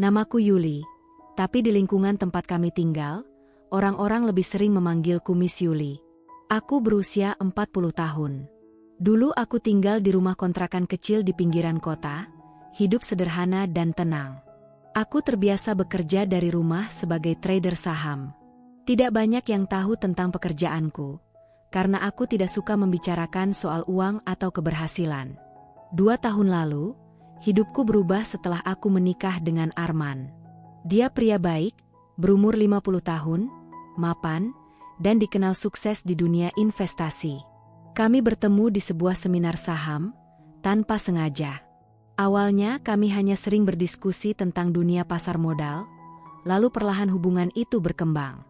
Namaku Yuli, tapi di lingkungan tempat kami tinggal, orang-orang lebih sering memanggilku Miss Yuli. Aku berusia 40 tahun. Dulu aku tinggal di rumah kontrakan kecil di pinggiran kota, hidup sederhana dan tenang. Aku terbiasa bekerja dari rumah sebagai trader saham. Tidak banyak yang tahu tentang pekerjaanku, karena aku tidak suka membicarakan soal uang atau keberhasilan. 2 tahun lalu, hidupku berubah setelah aku menikah dengan Arman. Dia pria baik, berumur 50 tahun, mapan, dan dikenal sukses di dunia investasi. Kami bertemu di sebuah seminar saham, tanpa sengaja. Awalnya kami hanya sering berdiskusi tentang dunia pasar modal, lalu perlahan hubungan itu berkembang.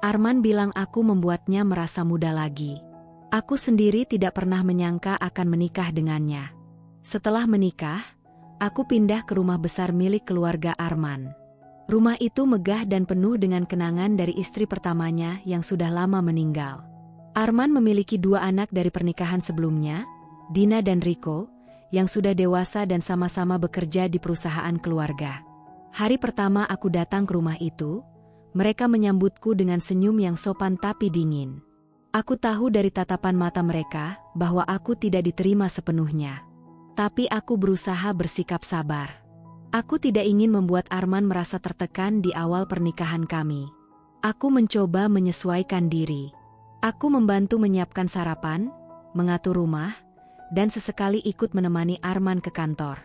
Arman bilang aku membuatnya merasa muda lagi. Aku sendiri tidak pernah menyangka akan menikah dengannya. Setelah menikah, aku pindah ke rumah besar milik keluarga Arman. Rumah itu megah dan penuh dengan kenangan dari istri pertamanya yang sudah lama meninggal. Arman memiliki 2 anak dari pernikahan sebelumnya, Dina dan Rico, yang sudah dewasa dan sama-sama bekerja di perusahaan keluarga. Hari pertama aku datang ke rumah itu, mereka menyambutku dengan senyum yang sopan tapi dingin. Aku tahu dari tatapan mata mereka bahwa aku tidak diterima sepenuhnya. Tapi aku berusaha bersikap sabar. Aku tidak ingin membuat Arman merasa tertekan di awal pernikahan kami. Aku mencoba menyesuaikan diri. Aku membantu menyiapkan sarapan, mengatur rumah, dan sesekali ikut menemani Arman ke kantor.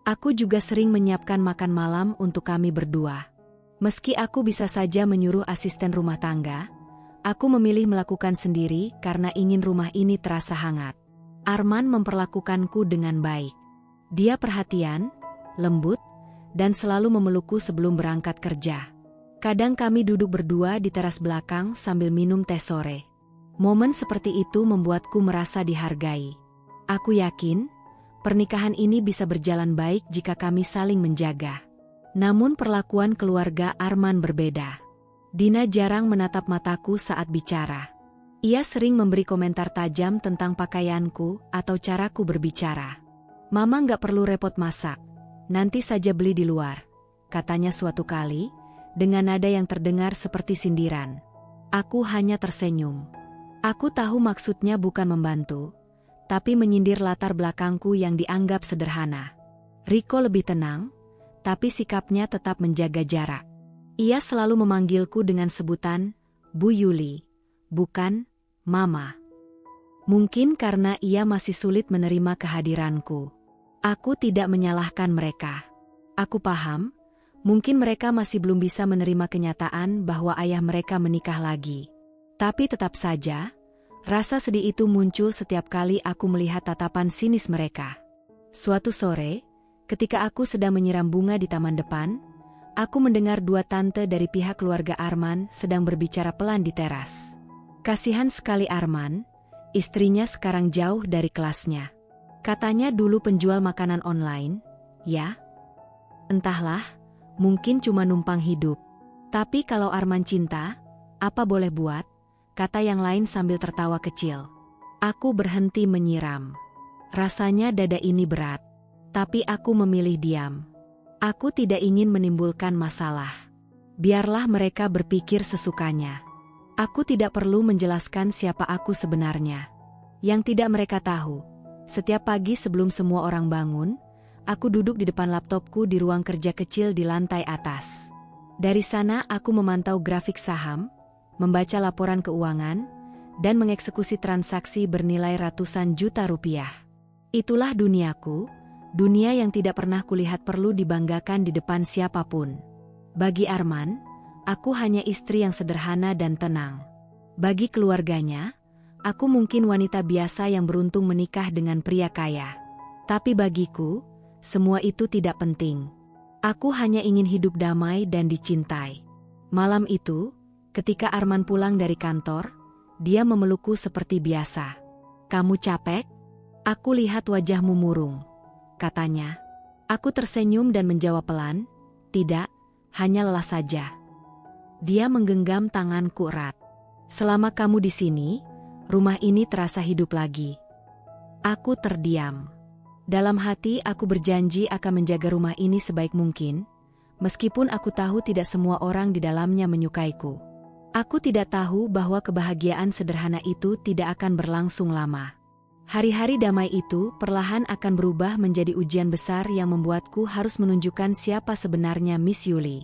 Aku juga sering menyiapkan makan malam untuk kami berdua. Meski aku bisa saja menyuruh asisten rumah tangga, aku memilih melakukan sendiri karena ingin rumah ini terasa hangat. Arman memperlakukanku dengan baik. Dia perhatian, lembut, dan selalu memelukku sebelum berangkat kerja. Kadang kami duduk berdua di teras belakang sambil minum teh sore. Momen seperti itu membuatku merasa dihargai. Aku yakin, pernikahan ini bisa berjalan baik jika kami saling menjaga. Namun perlakuan keluarga Arman berbeda. Dina jarang menatap mataku saat bicara. Ia sering memberi komentar tajam tentang pakaianku atau caraku berbicara. Mama nggak perlu repot masak, nanti saja beli di luar, katanya suatu kali, dengan nada yang terdengar seperti sindiran. Aku hanya tersenyum. Aku tahu maksudnya bukan membantu, tapi menyindir latar belakangku yang dianggap sederhana. Rico lebih tenang, tapi sikapnya tetap menjaga jarak. Ia selalu memanggilku dengan sebutan, Bu Yuli, bukan Mama. Mungkin karena ia masih sulit menerima kehadiranku. Aku tidak menyalahkan mereka. Aku paham, mungkin mereka masih belum bisa menerima kenyataan bahwa ayah mereka menikah lagi. Tapi tetap saja, rasa sedih itu muncul setiap kali aku melihat tatapan sinis mereka. Suatu sore, ketika aku sedang menyiram bunga di taman depan, aku mendengar 2 tante dari pihak keluarga Arman sedang berbicara pelan di teras. Kasihan sekali Arman, istrinya sekarang jauh dari kelasnya. Katanya dulu penjual makanan online, ya? Entahlah, mungkin cuma numpang hidup. Tapi kalau Arman cinta, apa boleh buat? Kata yang lain sambil tertawa kecil. Aku berhenti menyiram. Rasanya dada ini berat. Tapi aku memilih diam. Aku tidak ingin menimbulkan masalah. Biarlah mereka berpikir sesukanya. Aku tidak perlu menjelaskan siapa aku sebenarnya. Yang tidak mereka tahu, setiap pagi sebelum semua orang bangun, aku duduk di depan laptopku di ruang kerja kecil di lantai atas. Dari sana aku memantau grafik saham, membaca laporan keuangan, dan mengeksekusi transaksi bernilai ratusan juta rupiah. Itulah duniaku, dunia yang tidak pernah kulihat perlu dibanggakan di depan siapapun. Bagi Arman, aku hanya istri yang sederhana dan tenang. Bagi keluarganya, aku mungkin wanita biasa yang beruntung menikah dengan pria kaya. Tapi bagiku, semua itu tidak penting. Aku hanya ingin hidup damai dan dicintai. Malam itu, ketika Arman pulang dari kantor, dia memelukku seperti biasa. "Kamu capek?" "Aku lihat wajahmu murung," katanya. Aku tersenyum dan menjawab pelan, "Tidak, hanya lelah saja." Dia menggenggam tanganku erat. "Selama kamu di sini, rumah ini terasa hidup lagi." Aku terdiam. Dalam hati aku berjanji akan menjaga rumah ini sebaik mungkin, Meskipun aku tahu tidak semua orang di dalamnya menyukaiku. Aku tidak tahu bahwa kebahagiaan sederhana itu tidak akan berlangsung lama. Hari-hari damai itu perlahan akan berubah menjadi ujian besar yang membuatku harus menunjukkan siapa sebenarnya Miss Yuli.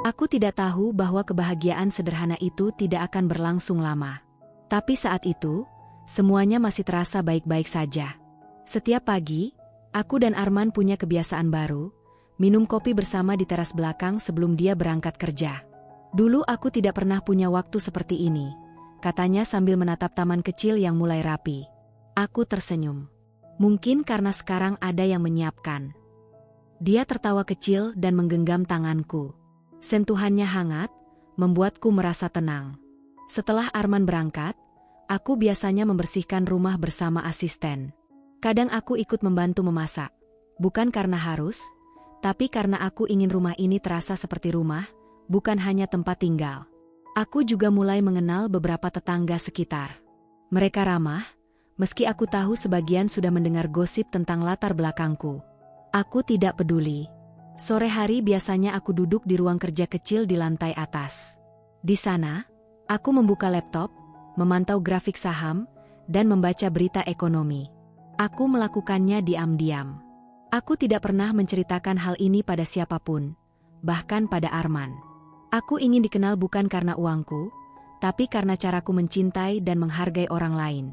Aku tidak tahu bahwa kebahagiaan sederhana itu tidak akan berlangsung lama. Tapi saat itu, semuanya masih terasa baik-baik saja. Setiap pagi, aku dan Arman punya kebiasaan baru, minum kopi bersama di teras belakang sebelum dia berangkat kerja. Dulu aku tidak pernah punya waktu seperti ini, katanya sambil menatap taman kecil yang mulai rapi. Aku tersenyum. Mungkin karena sekarang ada yang menyiapkan. Dia tertawa kecil dan menggenggam tanganku. Sentuhannya hangat, membuatku merasa tenang. Setelah Arman berangkat, aku biasanya membersihkan rumah bersama asisten. Kadang aku ikut membantu memasak. Bukan karena harus, tapi karena aku ingin rumah ini terasa seperti rumah, bukan hanya tempat tinggal. Aku juga mulai mengenal beberapa tetangga sekitar. Mereka ramah, meski aku tahu sebagian sudah mendengar gosip tentang latar belakangku. Aku tidak peduli. Sore hari biasanya aku duduk di ruang kerja kecil di lantai atas. Di sana, aku membuka laptop, memantau grafik saham, dan membaca berita ekonomi. Aku melakukannya diam-diam. Aku tidak pernah menceritakan hal ini pada siapapun, bahkan pada Arman. Aku ingin dikenal bukan karena uangku, tapi karena caraku mencintai dan menghargai orang lain.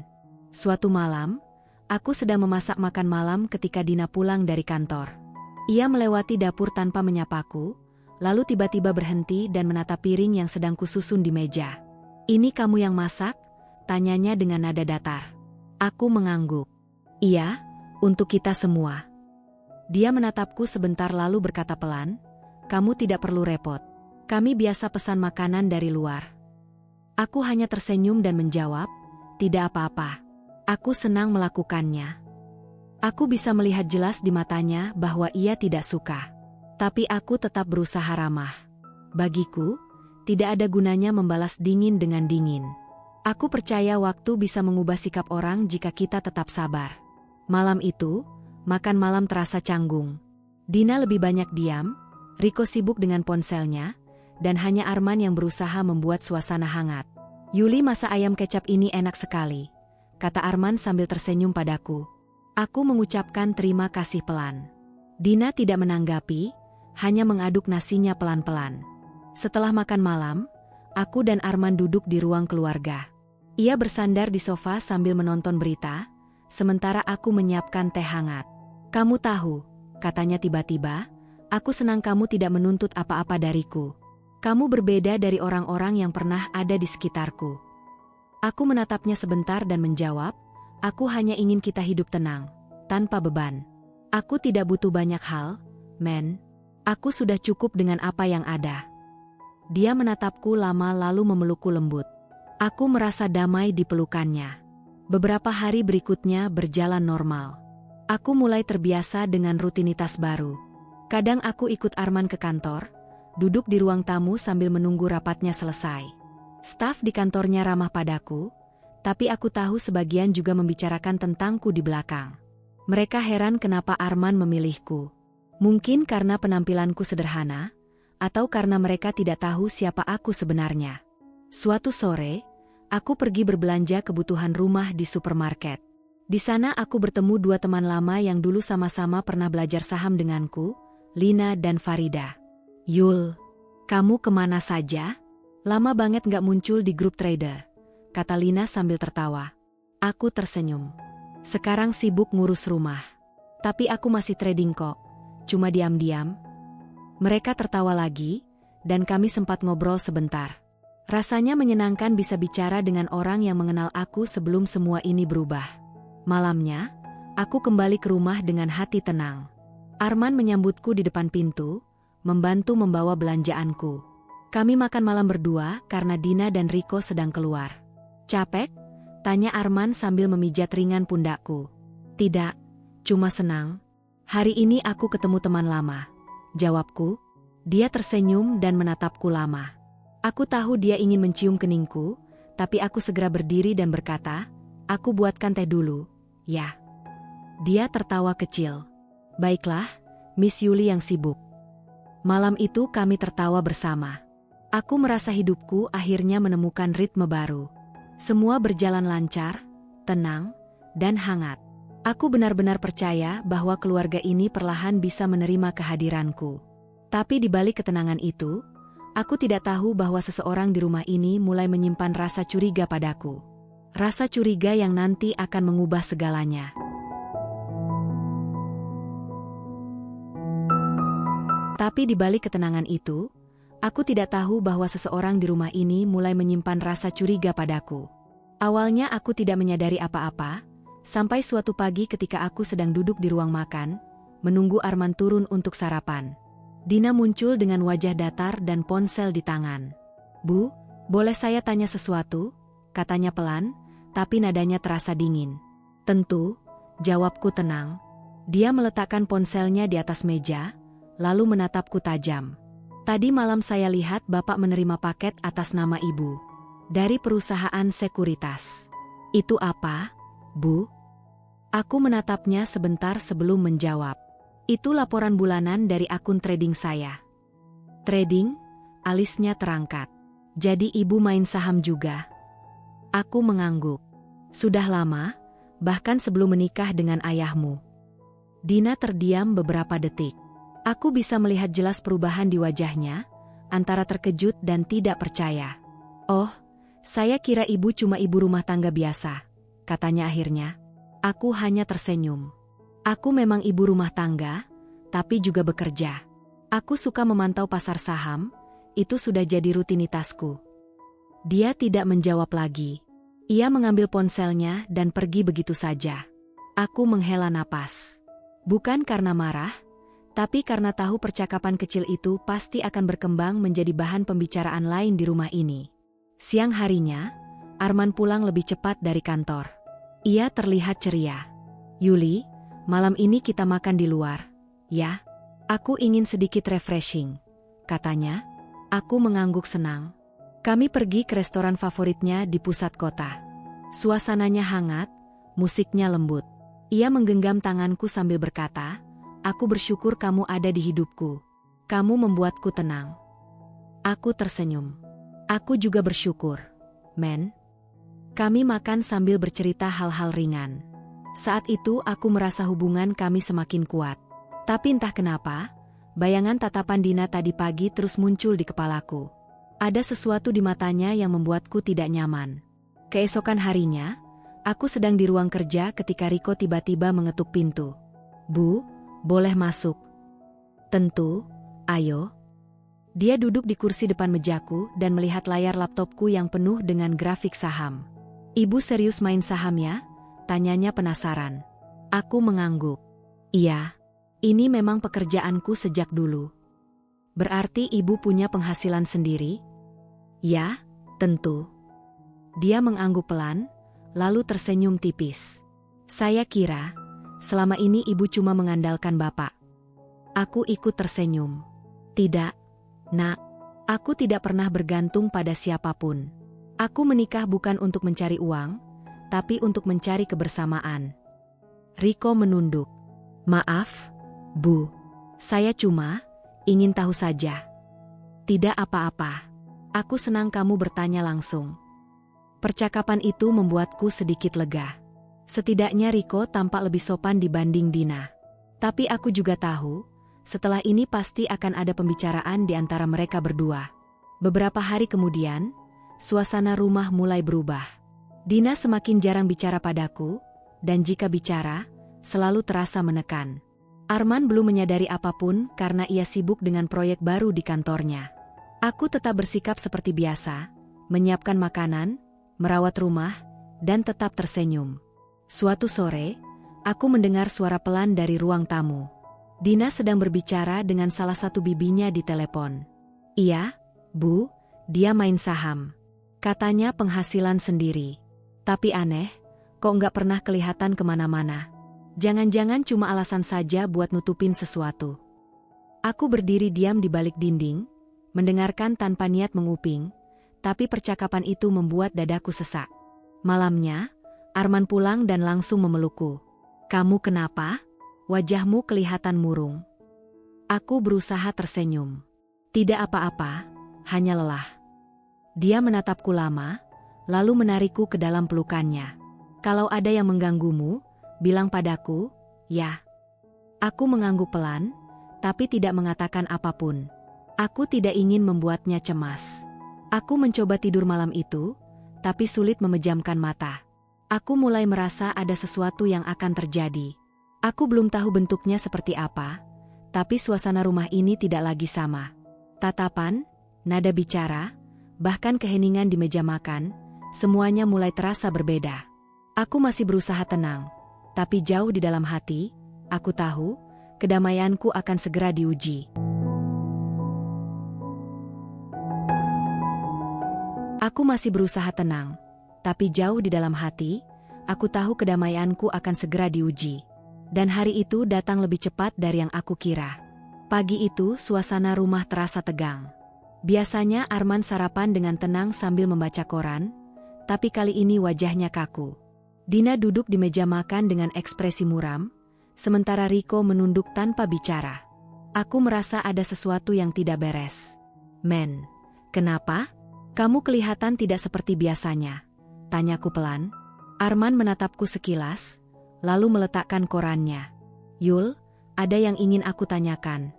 Suatu malam, aku sedang memasak makan malam ketika Dina pulang dari kantor. Ia melewati dapur tanpa menyapaku, lalu tiba-tiba berhenti dan menatap piring yang sedang kususun di meja. "Ini kamu yang masak?" tanyanya dengan nada datar. Aku mengangguk. "Iya, untuk kita semua." Dia menatapku sebentar lalu berkata pelan, "Kamu tidak perlu repot. Kami biasa pesan makanan dari luar." Aku hanya tersenyum dan menjawab, "Tidak apa-apa. Aku senang melakukannya." Aku bisa melihat jelas di matanya bahwa ia tidak suka. Tapi aku tetap berusaha ramah. Bagiku, tidak ada gunanya membalas dingin dengan dingin. Aku percaya waktu bisa mengubah sikap orang jika kita tetap sabar. Malam itu, makan malam terasa canggung. Dina lebih banyak diam, Riko sibuk dengan ponselnya, dan hanya Arman yang berusaha membuat suasana hangat. "Yuli, masak ayam kecap ini enak sekali," kata Arman sambil tersenyum padaku. Aku mengucapkan terima kasih pelan. Dina tidak menanggapi, hanya mengaduk nasinya pelan-pelan. Setelah makan malam, aku dan Arman duduk di ruang keluarga. Ia bersandar di sofa sambil menonton berita, sementara aku menyiapkan teh hangat. "Kamu tahu," katanya tiba-tiba, "aku senang kamu tidak menuntut apa-apa dariku. Kamu berbeda dari orang-orang yang pernah ada di sekitarku." Aku menatapnya sebentar dan menjawab, "Aku hanya ingin kita hidup tenang, tanpa beban. Aku tidak butuh banyak hal, men. Aku sudah cukup dengan apa yang ada." Dia menatapku lama lalu memelukku lembut. Aku merasa damai di pelukannya. Beberapa hari berikutnya berjalan normal. Aku mulai terbiasa dengan rutinitas baru. Kadang aku ikut Arman ke kantor, duduk di ruang tamu sambil menunggu rapatnya selesai. Staf di kantornya ramah padaku, tapi aku tahu sebagian juga membicarakan tentangku di belakang. Mereka heran kenapa Arman memilihku. Mungkin karena penampilanku sederhana, atau karena mereka tidak tahu siapa aku sebenarnya. Suatu sore, aku pergi berbelanja kebutuhan rumah di supermarket. Di sana aku bertemu dua teman lama yang dulu sama-sama pernah belajar saham denganku, Lina dan Farida. "Yul, kamu kemana saja? Lama banget gak muncul di grup trader," kata Lina sambil tertawa. Aku tersenyum. "Sekarang sibuk ngurus rumah. Tapi aku masih trading kok, cuma diam-diam." Mereka tertawa lagi, dan kami sempat ngobrol sebentar. Rasanya menyenangkan bisa bicara dengan orang yang mengenal aku sebelum semua ini berubah. Malamnya, aku kembali ke rumah dengan hati tenang. Arman menyambutku di depan pintu, membantu membawa belanjaanku. Kami makan malam berdua karena Dina dan Riko sedang keluar. "Capek?" tanya Arman sambil memijat ringan pundakku. "Tidak, cuma senang. Hari ini aku ketemu teman lama," jawabku. Dia tersenyum dan menatapku lama. Aku tahu dia ingin mencium keningku, tapi aku segera berdiri dan berkata, "Aku buatkan teh dulu, ya." Dia tertawa kecil. Baiklah, Miss Yuli yang sibuk. Malam itu kami tertawa bersama. Aku merasa hidupku akhirnya menemukan ritme baru. Semua berjalan lancar, tenang, dan hangat. Aku benar-benar percaya bahwa keluarga ini perlahan bisa menerima kehadiranku. Tapi di balik ketenangan itu, aku tidak tahu bahwa seseorang di rumah ini mulai menyimpan rasa curiga padaku. Rasa curiga yang nanti akan mengubah segalanya. Tapi di balik ketenangan itu, aku tidak tahu bahwa seseorang di rumah ini mulai menyimpan rasa curiga padaku. Awalnya aku tidak menyadari apa-apa, sampai suatu pagi ketika aku sedang duduk di ruang makan, menunggu Arman turun untuk sarapan. Dina muncul dengan wajah datar dan ponsel di tangan. "Bu, boleh saya tanya sesuatu?" katanya pelan, tapi nadanya terasa dingin. "Tentu," jawabku tenang. Dia meletakkan ponselnya di atas meja, lalu menatapku tajam. "Tadi malam saya lihat Bapak menerima paket atas nama Ibu. Dari perusahaan sekuritas. Itu apa, Bu?" Aku menatapnya sebentar sebelum menjawab. "Itu laporan bulanan dari akun trading saya." "Trading?" Alisnya terangkat. "Jadi Ibu main saham juga?" Aku mengangguk. "Sudah lama, bahkan sebelum menikah dengan ayahmu." Dina terdiam beberapa detik. Aku bisa melihat jelas perubahan di wajahnya, antara terkejut dan tidak percaya. "Oh, saya kira Ibu cuma ibu rumah tangga biasa," katanya akhirnya. Aku hanya tersenyum. "Aku memang ibu rumah tangga, tapi juga bekerja. Aku suka memantau pasar saham, itu sudah jadi rutinitasku." Dia tidak menjawab lagi. Ia mengambil ponselnya dan pergi begitu saja. Aku menghela napas. Bukan karena marah, tapi karena tahu percakapan kecil itu pasti akan berkembang menjadi bahan pembicaraan lain di rumah ini. Siang harinya, Arman pulang lebih cepat dari kantor. Ia terlihat ceria. "Yuli, malam ini kita makan di luar, ya? Aku ingin sedikit refreshing," katanya. Aku mengangguk senang. Kami pergi ke restoran favoritnya di pusat kota. Suasananya hangat, musiknya lembut. Ia menggenggam tanganku sambil berkata, "Aku bersyukur kamu ada di hidupku. Kamu membuatku tenang." Aku tersenyum. "Aku juga bersyukur, Men." Kami makan sambil bercerita hal-hal ringan. Saat itu aku merasa hubungan kami semakin kuat. Tapi entah kenapa, bayangan tatapan Dina tadi pagi terus muncul di kepalaku. Ada sesuatu di matanya yang membuatku tidak nyaman. Keesokan harinya, aku sedang di ruang kerja ketika Riko tiba-tiba mengetuk pintu. "Bu, boleh masuk?" "Tentu, ayo." Dia duduk di kursi depan mejaku dan melihat layar laptopku yang penuh dengan grafik saham. "Ibu serius main saham ya?" tanyanya penasaran. Aku mengangguk. "Iya, ini memang pekerjaanku sejak dulu." "Berarti ibu punya penghasilan sendiri?" "Ya, tentu." Dia mengangguk pelan, lalu tersenyum tipis. "Saya kira, selama ini ibu cuma mengandalkan Bapak." Aku ikut tersenyum. "Tidak, Nak. Aku tidak pernah bergantung pada siapapun. Aku menikah bukan untuk mencari uang, tapi untuk mencari kebersamaan." Riko menunduk. "Maaf, Bu. Saya cuma ingin tahu saja." "Tidak apa-apa. Aku senang kamu bertanya langsung." Percakapan itu membuatku sedikit lega. Setidaknya Riko tampak lebih sopan dibanding Dina. Tapi aku juga tahu, setelah ini pasti akan ada pembicaraan di antara mereka berdua. Beberapa hari kemudian, suasana rumah mulai berubah. Dina semakin jarang bicara padaku, dan jika bicara, selalu terasa menekan. Arman belum menyadari apapun karena ia sibuk dengan proyek baru di kantornya. Aku tetap bersikap seperti biasa, menyiapkan makanan, merawat rumah, dan tetap tersenyum. Suatu sore, aku mendengar suara pelan dari ruang tamu. Dina sedang berbicara dengan salah satu bibinya di telepon. "Iya, Bu, dia main saham. Katanya penghasilan sendiri. Tapi aneh, kok nggak pernah kelihatan kemana-mana. Jangan-jangan cuma alasan saja buat nutupin sesuatu." Aku berdiri diam di balik dinding, mendengarkan tanpa niat menguping, tapi percakapan itu membuat dadaku sesak. Malamnya, Arman pulang dan langsung memelukku. "Kamu kenapa?" Wajahmu kelihatan murung. Aku berusaha tersenyum. Tidak apa-apa, hanya lelah. Dia menatapku lama, lalu menarikku ke dalam pelukannya. Kalau ada yang mengganggumu, bilang padaku, ya. Aku mengangguk pelan, tapi tidak mengatakan apapun. Aku tidak ingin membuatnya cemas. Aku mencoba tidur malam itu, tapi sulit memejamkan mata. Aku mulai merasa ada sesuatu yang akan terjadi. Aku belum tahu bentuknya seperti apa, tapi suasana rumah ini tidak lagi sama. Tatapan, nada bicara, bahkan keheningan di meja makan, semuanya mulai terasa berbeda. Aku masih berusaha tenang, tapi jauh di dalam hati, aku tahu, kedamaianku akan segera diuji. Aku masih berusaha tenang, tapi jauh di dalam hati, aku tahu kedamaianku akan segera diuji. Dan hari itu datang lebih cepat dari yang aku kira. Pagi itu suasana rumah terasa tegang. Biasanya Arman sarapan dengan tenang sambil membaca koran, tapi kali ini wajahnya kaku. Dina duduk di meja makan dengan ekspresi muram, sementara Riko menunduk tanpa bicara. Aku merasa ada sesuatu yang tidak beres. Men, kenapa? Kamu kelihatan tidak seperti biasanya, tanyaku pelan. Arman menatapku sekilas, lalu meletakkan korannya. Yul, ada yang ingin aku tanyakan.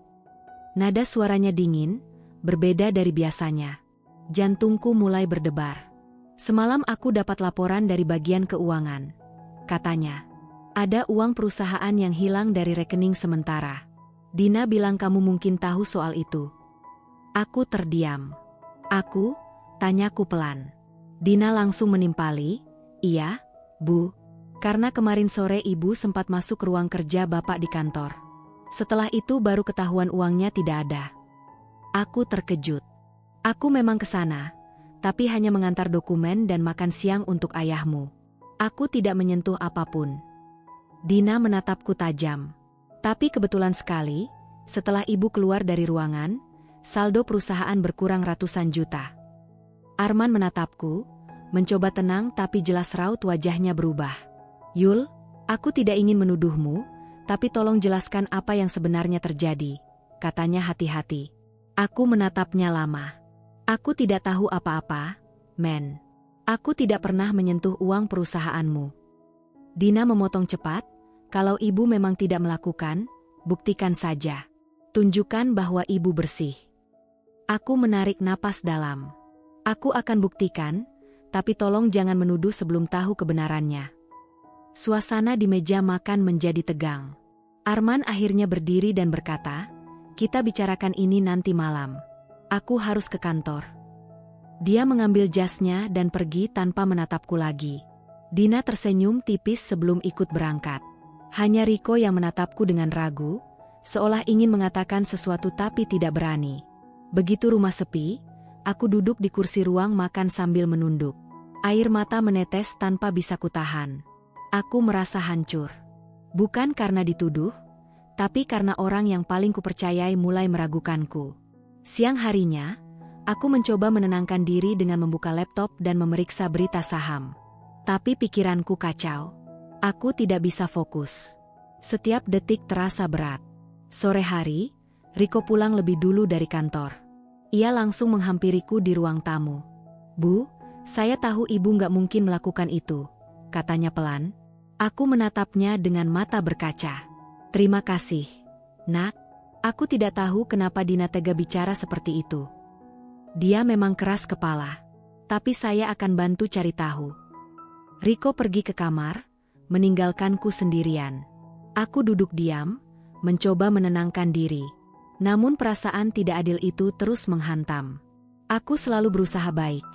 Nada suaranya dingin, berbeda dari biasanya. Jantungku mulai berdebar. Semalam aku dapat laporan dari bagian keuangan. Katanya, ada uang perusahaan yang hilang dari rekening sementara. Dina bilang kamu mungkin tahu soal itu. Aku terdiam. Aku, tanyaku pelan. Dina langsung menimpali, iya, Bu. Karena kemarin sore ibu sempat masuk ruang kerja bapak di kantor. Setelah itu baru ketahuan uangnya tidak ada. Aku terkejut. Aku memang ke sana, tapi hanya mengantar dokumen dan makan siang untuk ayahmu. Aku tidak menyentuh apapun. Dina menatapku tajam. Tapi kebetulan sekali, setelah ibu keluar dari ruangan, saldo perusahaan berkurang ratusan juta. Arman menatapku, mencoba tenang tapi jelas raut wajahnya berubah. Yul, aku tidak ingin menuduhmu, tapi tolong jelaskan apa yang sebenarnya terjadi, katanya hati-hati. Aku menatapnya lama. Aku tidak tahu apa-apa, men. Aku tidak pernah menyentuh uang perusahaanmu. Dina memotong cepat, kalau ibu memang tidak melakukan, buktikan saja. Tunjukkan bahwa ibu bersih. Aku menarik napas dalam. Aku akan buktikan, tapi tolong jangan menuduh sebelum tahu kebenarannya. Suasana di meja makan menjadi tegang. Arman akhirnya berdiri dan berkata, kita bicarakan ini nanti malam. Aku harus ke kantor. Dia mengambil jasnya dan pergi tanpa menatapku lagi. Dina tersenyum tipis sebelum ikut berangkat. Hanya Riko yang menatapku dengan ragu, seolah ingin mengatakan sesuatu tapi tidak berani. Begitu rumah sepi, aku duduk di kursi ruang makan sambil menunduk. Air mata menetes tanpa bisa kutahan. Aku merasa hancur. Bukan karena dituduh, tapi karena orang yang paling kupercayai mulai meragukanku. Siang harinya, aku mencoba menenangkan diri dengan membuka laptop dan memeriksa berita saham. Tapi pikiranku kacau. Aku tidak bisa fokus. Setiap detik terasa berat. Sore hari, Riko pulang lebih dulu dari kantor. Ia langsung menghampiriku di ruang tamu. Bu, saya tahu ibu nggak mungkin melakukan itu, katanya pelan. Aku menatapnya dengan mata berkaca. Terima kasih, Nak. Aku tidak tahu kenapa Dina tega bicara seperti itu. Dia memang keras kepala. Tapi saya akan bantu cari tahu. Riko pergi ke kamar, meninggalkanku sendirian. Aku duduk diam, mencoba menenangkan diri. Namun perasaan tidak adil itu terus menghantam. Aku selalu berusaha baik,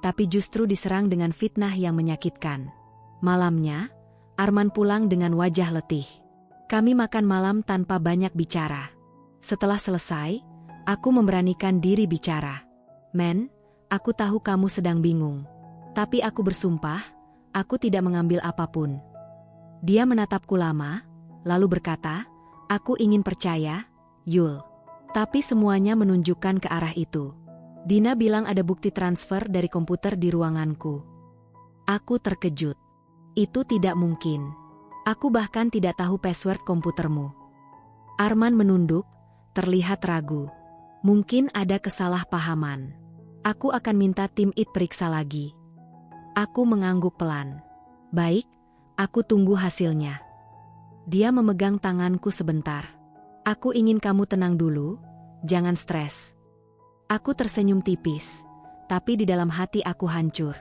tapi justru diserang dengan fitnah yang menyakitkan. Malamnya, Arman pulang dengan wajah letih. Kami makan malam tanpa banyak bicara. Setelah selesai, aku memberanikan diri bicara. Men, aku tahu kamu sedang bingung. Tapi aku bersumpah, aku tidak mengambil apapun. Dia menatapku lama, lalu berkata, aku ingin percaya, Yul. Tapi semuanya menunjukkan ke arah itu. Dina bilang ada bukti transfer dari komputer di ruanganku. Aku terkejut. Itu tidak mungkin. Aku bahkan tidak tahu password komputermu. Arman menunduk, terlihat ragu. Mungkin ada kesalahpahaman. Aku akan minta tim IT periksa lagi. Aku mengangguk pelan. Baik, aku tunggu hasilnya. Dia memegang tanganku sebentar. Aku ingin kamu tenang dulu, jangan stres. Aku tersenyum tipis, tapi di dalam hati aku hancur.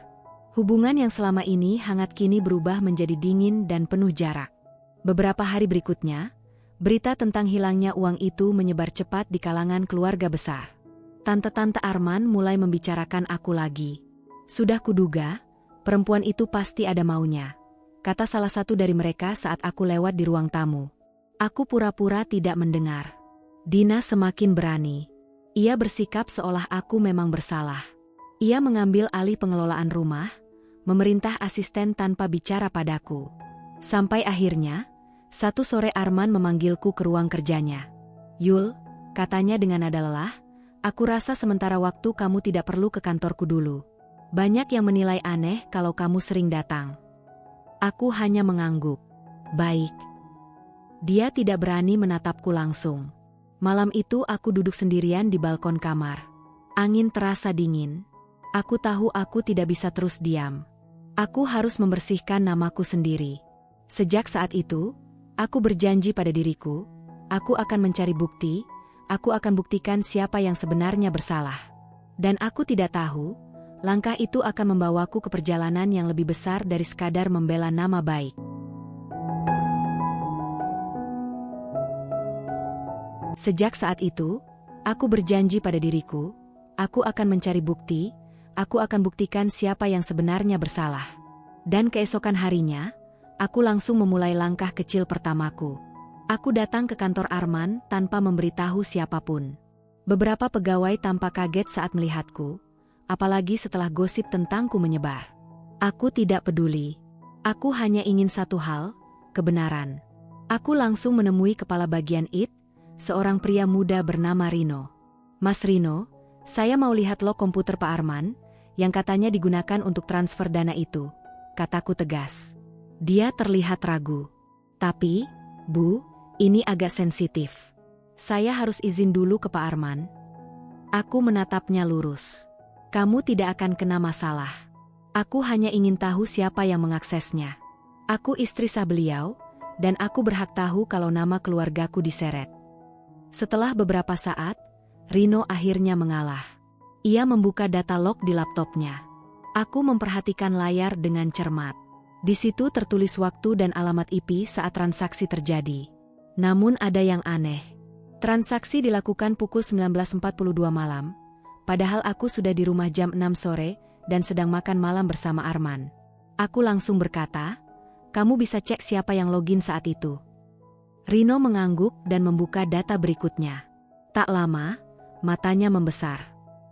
Hubungan yang selama ini hangat kini berubah menjadi dingin dan penuh jarak. Beberapa hari berikutnya, berita tentang hilangnya uang itu menyebar cepat di kalangan keluarga besar. Tante-tante Arman mulai membicarakan aku lagi. Sudah kuduga, perempuan itu pasti ada maunya, kata salah satu dari mereka saat aku lewat di ruang tamu. Aku pura-pura tidak mendengar. Dina semakin berani. Ia bersikap seolah aku memang bersalah. Ia mengambil alih pengelolaan rumah, memerintah asisten tanpa bicara padaku. Sampai akhirnya, satu sore Arman memanggilku ke ruang kerjanya. Yul, katanya dengan nada lelah, aku rasa sementara waktu kamu tidak perlu ke kantorku dulu. Banyak yang menilai aneh kalau kamu sering datang. Aku hanya mengangguk. Baik. Dia tidak berani menatapku langsung. Malam itu aku duduk sendirian di balkon kamar. Angin terasa dingin. Aku tahu aku tidak bisa terus diam. Aku harus membersihkan namaku sendiri. Sejak saat itu, aku berjanji pada diriku, aku akan mencari bukti, aku akan buktikan siapa yang sebenarnya bersalah. Dan aku tidak tahu, langkah itu akan membawaku ke perjalanan yang lebih besar dari sekadar membela nama baik. Sejak saat itu, aku berjanji pada diriku, aku akan mencari bukti, aku akan buktikan siapa yang sebenarnya bersalah. Dan keesokan harinya, aku langsung memulai langkah kecil pertamaku. Aku datang ke kantor Arman tanpa memberitahu siapapun. Beberapa pegawai tampak kaget saat melihatku, apalagi setelah gosip tentangku menyebar. Aku tidak peduli. Aku hanya ingin satu hal, kebenaran. Aku langsung menemui kepala bagian IT, seorang pria muda bernama Rino. Mas Rino, saya mau lihat log komputer Pak Arman, yang katanya digunakan untuk transfer dana itu, kataku tegas. Dia terlihat ragu. Tapi, Bu, ini agak sensitif. Saya harus izin dulu ke Pak Arman. Aku menatapnya lurus. Kamu tidak akan kena masalah. Aku hanya ingin tahu siapa yang mengaksesnya. Aku istri sah beliau, dan aku berhak tahu kalau nama keluargaku diseret. Setelah beberapa saat, Rino akhirnya mengalah. Ia membuka data log di laptopnya. Aku memperhatikan layar dengan cermat. Di situ tertulis waktu dan alamat IP saat transaksi terjadi. Namun ada yang aneh. Transaksi dilakukan pukul 19.42 malam, padahal aku sudah di rumah jam 6 sore dan sedang makan malam bersama Arman. Aku langsung berkata, kamu bisa cek siapa yang login saat itu. Rino mengangguk dan membuka data berikutnya. Tak lama, matanya membesar.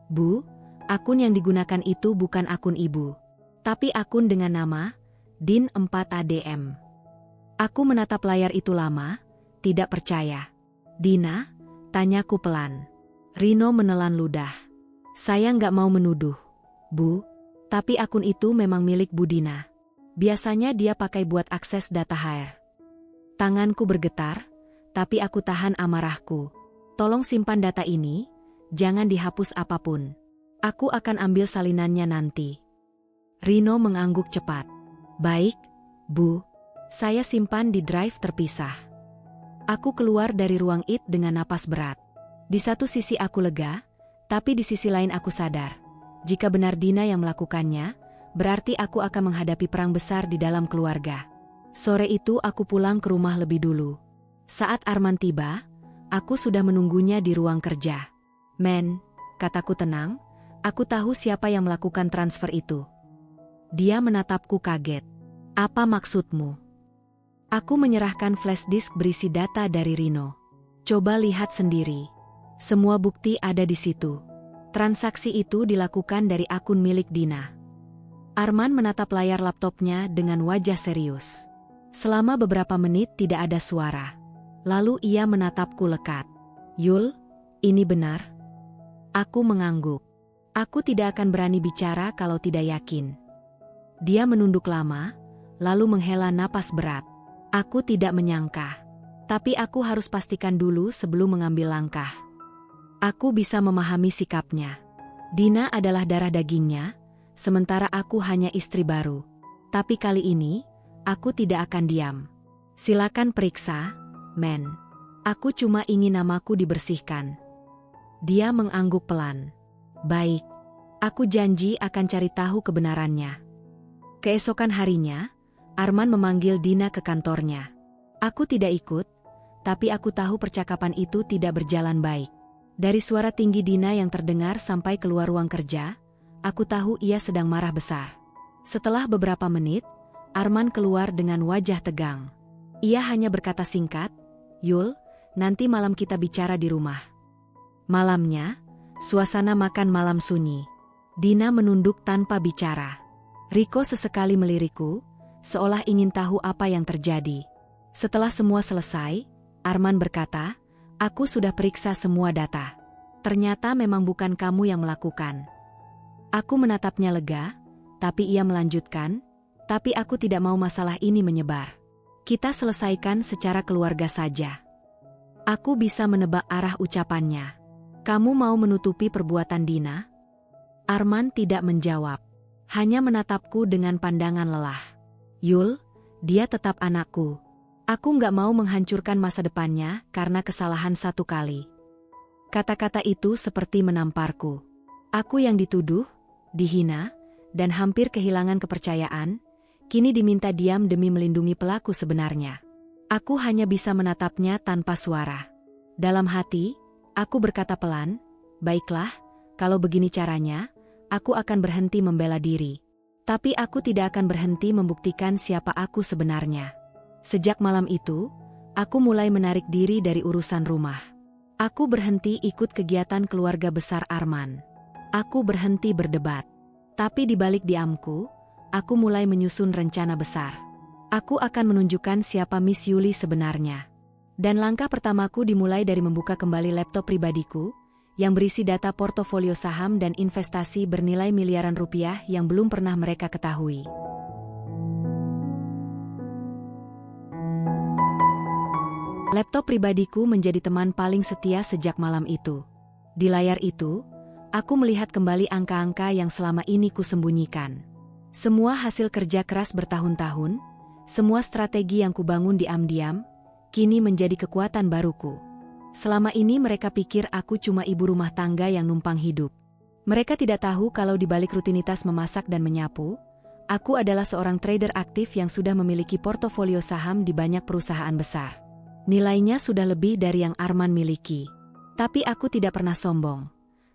Bu, akun yang digunakan itu bukan akun ibu, tapi akun dengan nama Din 4ADM. Aku menatap layar itu lama, tidak percaya. Dina, tanyaku pelan. Rino menelan ludah. Saya nggak mau menuduh, Bu, tapi akun itu memang milik Bu Dina. Biasanya dia pakai buat akses data HR. Tanganku bergetar, tapi aku tahan amarahku. Tolong simpan data ini, jangan dihapus apapun. Aku akan ambil salinannya nanti. Rino mengangguk cepat. Baik, Bu. Saya simpan di drive terpisah. Aku keluar dari ruang IT dengan napas berat. Di satu sisi aku lega, tapi di sisi lain aku sadar. Jika benar Dina yang melakukannya, berarti aku akan menghadapi perang besar di dalam keluarga. Sore itu aku pulang ke rumah lebih dulu. Saat Arman tiba, aku sudah menunggunya di ruang kerja. Men, kataku tenang, aku tahu siapa yang melakukan transfer itu. Dia menatapku kaget. Apa maksudmu? Aku menyerahkan flash disk berisi data dari Rino. Coba lihat sendiri. Semua bukti ada di situ. Transaksi itu dilakukan dari akun milik Dina. Arman menatap layar laptopnya dengan wajah serius. Selama beberapa menit tidak ada suara. Lalu ia menatapku lekat. Yul, ini benar? Aku mengangguk. Aku tidak akan berani bicara kalau tidak yakin. Dia menunduk lama, lalu menghela napas berat. Aku tidak menyangka. Tapi aku harus pastikan dulu sebelum mengambil langkah. Aku bisa memahami sikapnya. Dina adalah darah dagingnya, sementara aku hanya istri baru. Tapi kali ini, aku tidak akan diam. Silakan periksa, men. Aku cuma ingin namaku dibersihkan. Dia mengangguk pelan. Baik. Aku janji akan cari tahu kebenarannya. Keesokan harinya, Arman memanggil Dina ke kantornya. Aku tidak ikut, tapi aku tahu percakapan itu tidak berjalan baik. Dari suara tinggi Dina yang terdengar sampai keluar ruang kerja, aku tahu ia sedang marah besar. Setelah beberapa menit, Arman keluar dengan wajah tegang. Ia hanya berkata singkat, "Yul, nanti malam kita bicara di rumah." Malamnya, suasana makan malam sunyi. Dina menunduk tanpa bicara. Riko sesekali melirikku, seolah ingin tahu apa yang terjadi. Setelah semua selesai, Arman berkata, "Aku sudah periksa semua data. Ternyata memang bukan kamu yang melakukan." Aku menatapnya lega, tapi ia melanjutkan, "Tapi aku tidak mau masalah ini menyebar. Kita selesaikan secara keluarga saja." Aku bisa menebak arah ucapannya. "Kamu mau menutupi perbuatan Dina?" Arman tidak menjawab, hanya menatapku dengan pandangan lelah. "Yul, dia tetap anakku. Aku nggak mau menghancurkan masa depannya karena kesalahan satu kali." Kata-kata itu seperti menamparku. Aku yang dituduh, dihina, dan hampir kehilangan kepercayaan, kini diminta diam demi melindungi pelaku sebenarnya. Aku hanya bisa menatapnya tanpa suara. Dalam hati, aku berkata pelan, "Baiklah, kalau begini caranya, aku akan berhenti membela diri. Tapi aku tidak akan berhenti membuktikan siapa aku sebenarnya." Sejak malam itu, aku mulai menarik diri dari urusan rumah. Aku berhenti ikut kegiatan keluarga besar Arman. Aku berhenti berdebat. Tapi di balik diamku, aku mulai menyusun rencana besar. Aku akan menunjukkan siapa Miss Yuli sebenarnya. Dan langkah pertamaku dimulai dari membuka kembali laptop pribadiku, yang berisi data portofolio saham dan investasi bernilai miliaran rupiah yang belum pernah mereka ketahui. Laptop pribadiku menjadi teman paling setia sejak malam itu. Di layar itu, aku melihat kembali angka-angka yang selama ini kusembunyikan. Semua hasil kerja keras bertahun-tahun, semua strategi yang kubangun diam-diam, kini menjadi kekuatan baruku. Selama ini mereka pikir aku cuma ibu rumah tangga yang numpang hidup. Mereka tidak tahu kalau di balik rutinitas memasak dan menyapu, aku adalah seorang trader aktif yang sudah memiliki portofolio saham di banyak perusahaan besar. Nilainya sudah lebih dari yang Arman miliki. Tapi aku tidak pernah sombong.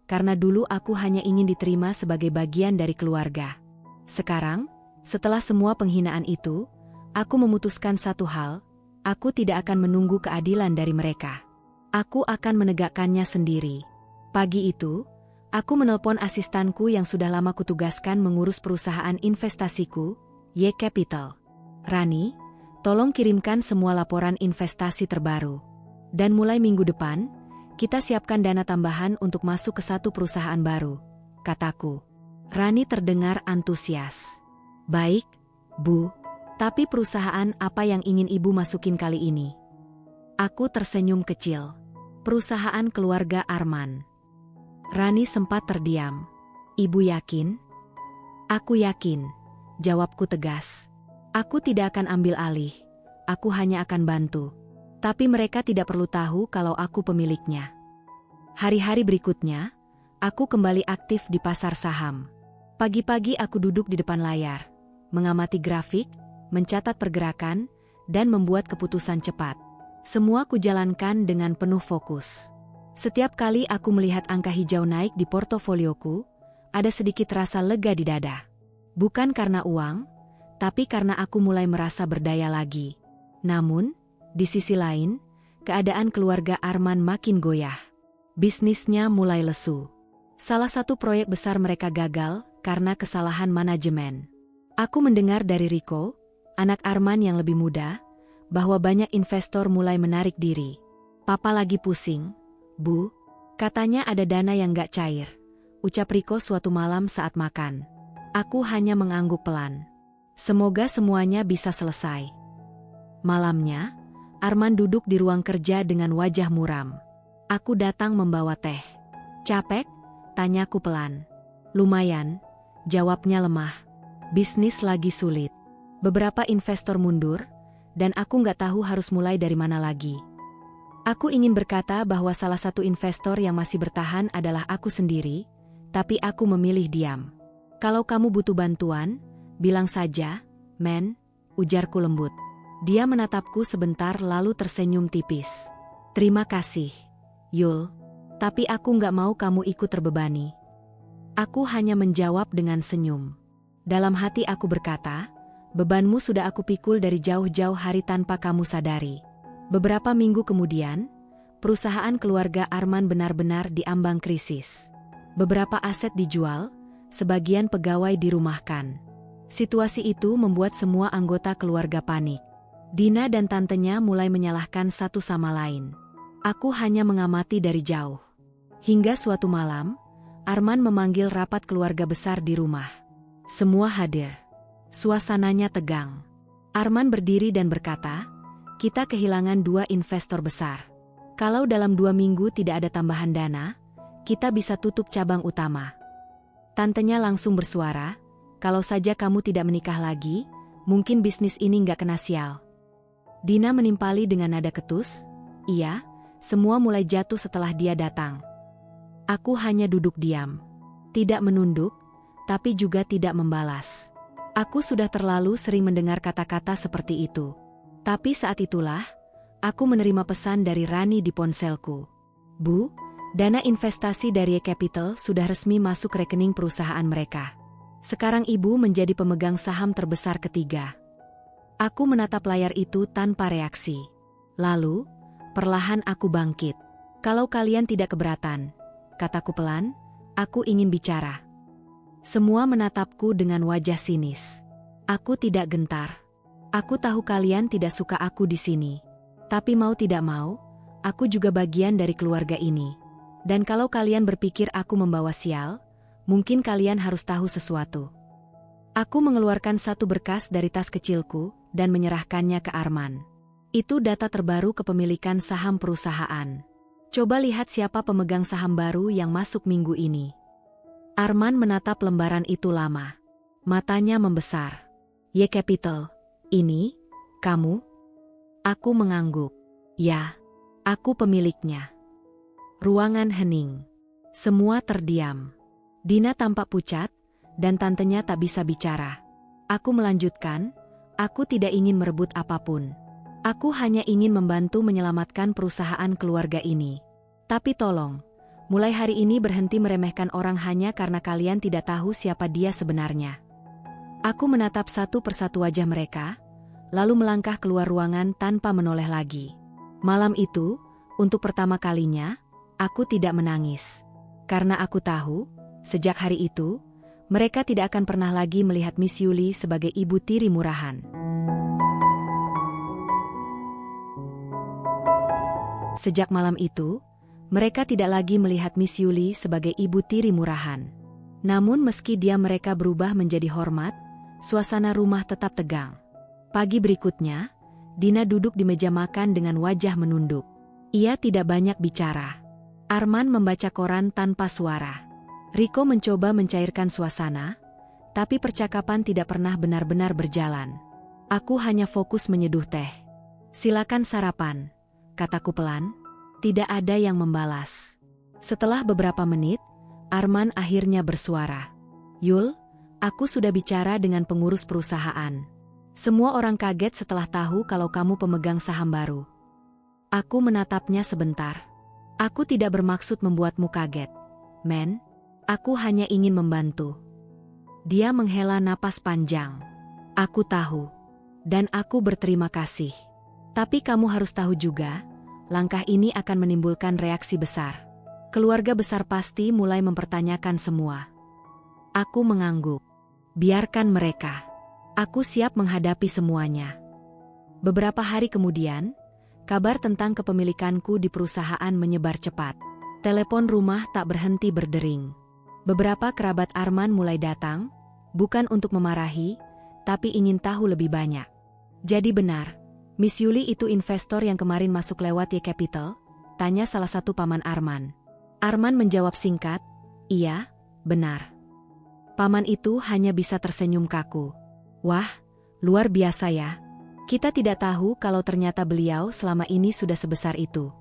Karena dulu aku hanya ingin diterima sebagai bagian dari keluarga. Sekarang, setelah semua penghinaan itu, aku memutuskan satu hal, aku tidak akan menunggu keadilan dari mereka. Aku akan menegakkannya sendiri. Pagi itu, aku menelpon asistanku yang sudah lama kutugaskan mengurus perusahaan investasiku, Y Capital. "Rani, tolong kirimkan semua laporan investasi terbaru. Dan mulai minggu depan, kita siapkan dana tambahan untuk masuk ke satu perusahaan baru," kataku. Rani terdengar antusias. "Baik, Bu. Tapi perusahaan apa yang ingin Ibu masukin kali ini?" Aku tersenyum kecil. "Perusahaan keluarga Arman." Rani sempat terdiam. "Ibu yakin?" "Aku yakin," jawabku tegas. "Aku tidak akan ambil alih, aku hanya akan bantu. Tapi mereka tidak perlu tahu kalau aku pemiliknya." Hari-hari berikutnya, aku kembali aktif di pasar saham. Pagi-pagi aku duduk di depan layar, mengamati grafik, mencatat pergerakan, dan membuat keputusan cepat. Semua kujalankan dengan penuh fokus. Setiap kali aku melihat angka hijau naik di portofolioku, ada sedikit rasa lega di dada. Bukan karena uang, tapi karena aku mulai merasa berdaya lagi. Namun, di sisi lain, keadaan keluarga Arman makin goyah. Bisnisnya mulai lesu. Salah satu proyek besar mereka gagal karena kesalahan manajemen. Aku mendengar dari Riko, anak Arman yang lebih muda, bahwa banyak investor mulai menarik diri. "Papa lagi pusing, Bu. Katanya ada dana yang gak cair," ucap Riko suatu malam saat makan. Aku hanya mengangguk pelan. Semoga semuanya bisa selesai. Malamnya, Arman duduk di ruang kerja dengan wajah muram. Aku datang membawa teh. Capek? Tanyaku pelan. Lumayan, jawabnya lemah. Bisnis lagi sulit. Beberapa investor mundur, dan aku nggak tahu harus mulai dari mana lagi. Aku ingin berkata bahwa salah satu investor yang masih bertahan adalah aku sendiri, tapi aku memilih diam. Kalau kamu butuh bantuan, bilang saja, men, ujarku lembut. Dia menatapku sebentar lalu tersenyum tipis. Terima kasih, Yul. Tapi aku nggak mau kamu ikut terbebani. Aku hanya menjawab dengan senyum. Dalam hati aku berkata, bebanmu sudah aku pikul dari jauh-jauh hari tanpa kamu sadari. Beberapa minggu kemudian, perusahaan keluarga Arman benar-benar diambang krisis. Beberapa aset dijual, sebagian pegawai dirumahkan. Situasi itu membuat semua anggota keluarga panik. Dina dan tantenya mulai menyalahkan satu sama lain. Aku hanya mengamati dari jauh. Hingga suatu malam, Arman memanggil rapat keluarga besar di rumah. Semua hadir. Suasananya tegang. Arman berdiri dan berkata, kita kehilangan 2 investor besar. Kalau dalam 2 minggu tidak ada tambahan dana, kita bisa tutup cabang utama. Tantenya langsung bersuara, kalau saja kamu tidak menikah lagi, mungkin bisnis ini nggak kena sial. Dina menimpali dengan nada ketus, iya, semua mulai jatuh setelah dia datang. Aku hanya duduk diam. Tidak menunduk, tapi juga tidak membalas. Aku sudah terlalu sering mendengar kata-kata seperti itu. Tapi saat itulah, aku menerima pesan dari Rani di ponselku. Bu, dana investasi dari Capital sudah resmi masuk rekening perusahaan mereka. Sekarang ibu menjadi pemegang saham terbesar ketiga. Aku menatap layar itu tanpa reaksi. Lalu, perlahan aku bangkit. Kalau kalian tidak keberatan, kataku pelan, aku ingin bicara. Semua menatapku dengan wajah sinis. Aku tidak gentar. Aku tahu kalian tidak suka aku di sini. Tapi mau tidak mau, aku juga bagian dari keluarga ini. Dan kalau kalian berpikir aku membawa sial, mungkin kalian harus tahu sesuatu. Aku mengeluarkan satu berkas dari tas kecilku dan menyerahkannya ke Arman. Itu data terbaru kepemilikan saham perusahaan. Coba lihat siapa pemegang saham baru yang masuk minggu ini. Arman menatap lembaran itu lama. Matanya membesar. Ye Capital, ini, kamu? Aku mengangguk. Ya, aku pemiliknya. Ruangan hening. Semua terdiam. Dina tampak pucat, dan tantenya tak bisa bicara. Aku melanjutkan, aku tidak ingin merebut apapun. Aku hanya ingin membantu menyelamatkan perusahaan keluarga ini. Tapi tolong, mulai hari ini berhenti meremehkan orang hanya karena kalian tidak tahu siapa dia sebenarnya. Aku menatap satu persatu wajah mereka, lalu melangkah keluar ruangan tanpa menoleh lagi. Malam itu, untuk pertama kalinya, aku tidak menangis. Karena aku tahu, sejak hari itu, mereka tidak akan pernah lagi melihat Miss Yuli sebagai ibu tiri murahan. Sejak malam itu, mereka tidak lagi melihat Miss Yuli sebagai ibu tiri murahan. Namun meski dia mereka berubah menjadi hormat, suasana rumah tetap tegang. Pagi berikutnya, Dina duduk di meja makan dengan wajah menunduk. Ia tidak banyak bicara. Arman membaca koran tanpa suara. Riko mencoba mencairkan suasana, tapi percakapan tidak pernah benar-benar berjalan. Aku hanya fokus menyeduh teh. Silakan sarapan, kataku pelan. Tidak ada yang membalas. Setelah beberapa menit, Arman akhirnya bersuara. Yul, aku sudah bicara dengan pengurus perusahaan. Semua orang kaget setelah tahu kalau kamu pemegang saham baru. Aku menatapnya sebentar. Aku tidak bermaksud membuatmu kaget, men. Aku hanya ingin membantu. Dia menghela napas panjang. Aku tahu. Dan aku berterima kasih. Tapi kamu harus tahu juga, langkah ini akan menimbulkan reaksi besar. Keluarga besar pasti mulai mempertanyakan semua. Aku mengangguk. Biarkan mereka. Aku siap menghadapi semuanya. Beberapa hari kemudian, kabar tentang kepemilikanku di perusahaan menyebar cepat. Telepon rumah tak berhenti berdering. Beberapa kerabat Arman mulai datang, bukan untuk memarahi, tapi ingin tahu lebih banyak. Jadi benar, Miss Yuli itu investor yang kemarin masuk lewat Y Capital? Tanya salah satu paman Arman. Arman menjawab singkat, iya, benar. Paman itu hanya bisa tersenyum kaku. Wah, luar biasa ya. Kita tidak tahu kalau ternyata beliau selama ini sudah sebesar itu.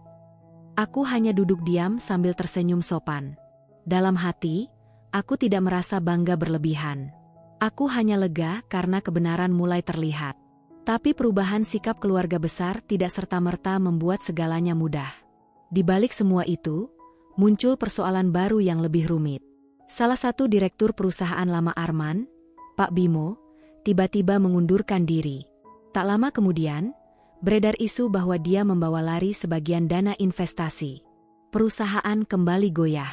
Aku hanya duduk diam sambil tersenyum sopan. Dalam hati, aku tidak merasa bangga berlebihan. Aku hanya lega karena kebenaran mulai terlihat. Tapi perubahan sikap keluarga besar tidak serta-merta membuat segalanya mudah. Di balik semua itu, muncul persoalan baru yang lebih rumit. Salah satu direktur perusahaan lama Arman, Pak Bimo, tiba-tiba mengundurkan diri. Tak lama kemudian, beredar isu bahwa dia membawa lari sebagian dana investasi. Perusahaan kembali goyah.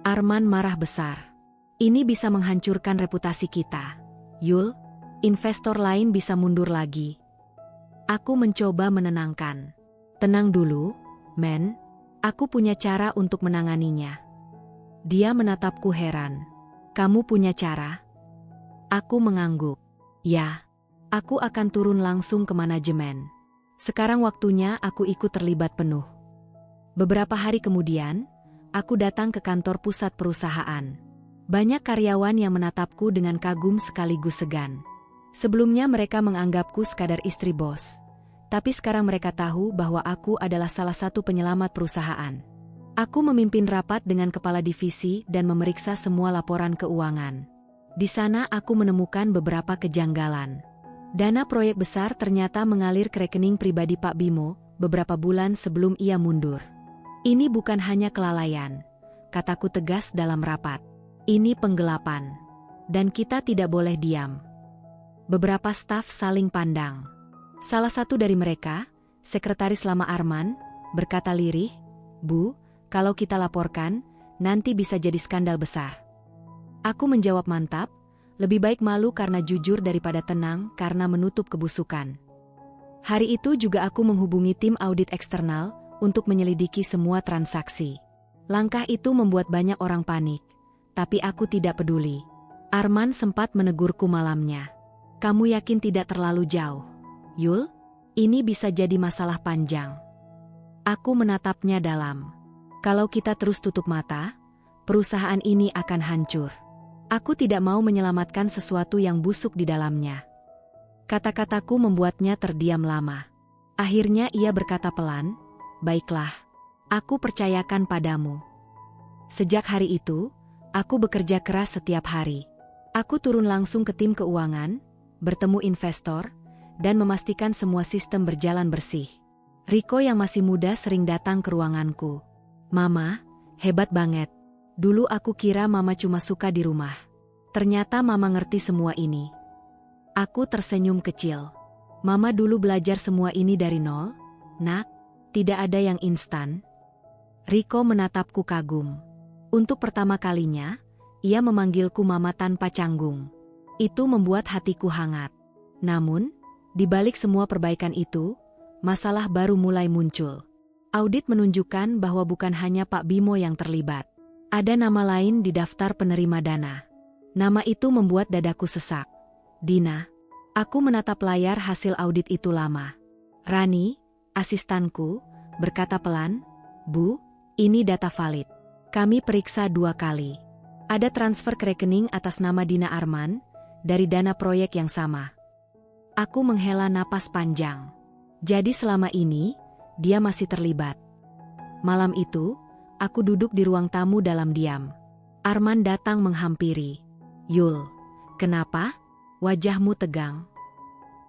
Arman marah besar. Ini bisa menghancurkan reputasi kita. Yul, investor lain bisa mundur lagi. Aku mencoba menenangkan. Tenang dulu, men. Aku punya cara untuk menanganinya. Dia menatapku heran. Kamu punya cara? Aku mengangguk. Ya, aku akan turun langsung ke manajemen. Sekarang waktunya aku ikut terlibat penuh. Beberapa hari kemudian, aku datang ke kantor pusat perusahaan. Banyak karyawan yang menatapku dengan kagum sekaligus segan. Sebelumnya mereka menganggapku sekadar istri bos. Tapi sekarang mereka tahu bahwa aku adalah salah satu penyelamat perusahaan. Aku memimpin rapat dengan kepala divisi dan memeriksa semua laporan keuangan. Di sana aku menemukan beberapa kejanggalan. Dana proyek besar ternyata mengalir ke rekening pribadi Pak Bimo beberapa bulan sebelum ia mundur. Ini bukan hanya kelalaian, kataku tegas dalam rapat. Ini penggelapan. Dan kita tidak boleh diam. Beberapa staf saling pandang. Salah satu dari mereka, sekretaris lama Arman, berkata lirih, Bu, kalau kita laporkan, nanti bisa jadi skandal besar. Aku menjawab mantap, lebih baik malu karena jujur daripada tenang karena menutup kebusukan. Hari itu juga aku menghubungi tim audit eksternal untuk menyelidiki semua transaksi. Langkah itu membuat banyak orang panik, tapi aku tidak peduli. Arman sempat menegurku malamnya. Kamu yakin tidak terlalu jauh? Yul, ini bisa jadi masalah panjang. Aku menatapnya dalam. Kalau kita terus tutup mata, perusahaan ini akan hancur. Aku tidak mau menyelamatkan sesuatu yang busuk di dalamnya. Kata-kataku membuatnya terdiam lama. Akhirnya ia berkata pelan, baiklah, aku percayakan padamu. Sejak hari itu, aku bekerja keras setiap hari. Aku turun langsung ke tim keuangan, bertemu investor, dan memastikan semua sistem berjalan bersih. Riko yang masih muda sering datang ke ruanganku. Mama, hebat banget. Dulu aku kira Mama cuma suka di rumah. Ternyata Mama ngerti semua ini. Aku tersenyum kecil. Mama dulu belajar semua ini dari nol, Nak. Tidak ada yang instan. Riko menatapku kagum. Untuk pertama kalinya, ia memanggilku Mama tanpa canggung. Itu membuat hatiku hangat. Namun, di balik semua perbaikan itu, masalah baru mulai muncul. Audit menunjukkan bahwa bukan hanya Pak Bimo yang terlibat. Ada nama lain di daftar penerima dana. Nama itu membuat dadaku sesak. Dina. Aku menatap layar hasil audit itu lama. Rani, asistanku, berkata pelan, Bu, ini data valid. Kami periksa 2 kali. Ada transfer ke rekening atas nama Dina Arman, dari dana proyek yang sama. Aku menghela napas panjang. Jadi selama ini, dia masih terlibat. Malam itu, aku duduk di ruang tamu dalam diam. Arman datang menghampiri. Yul, kenapa? Wajahmu tegang.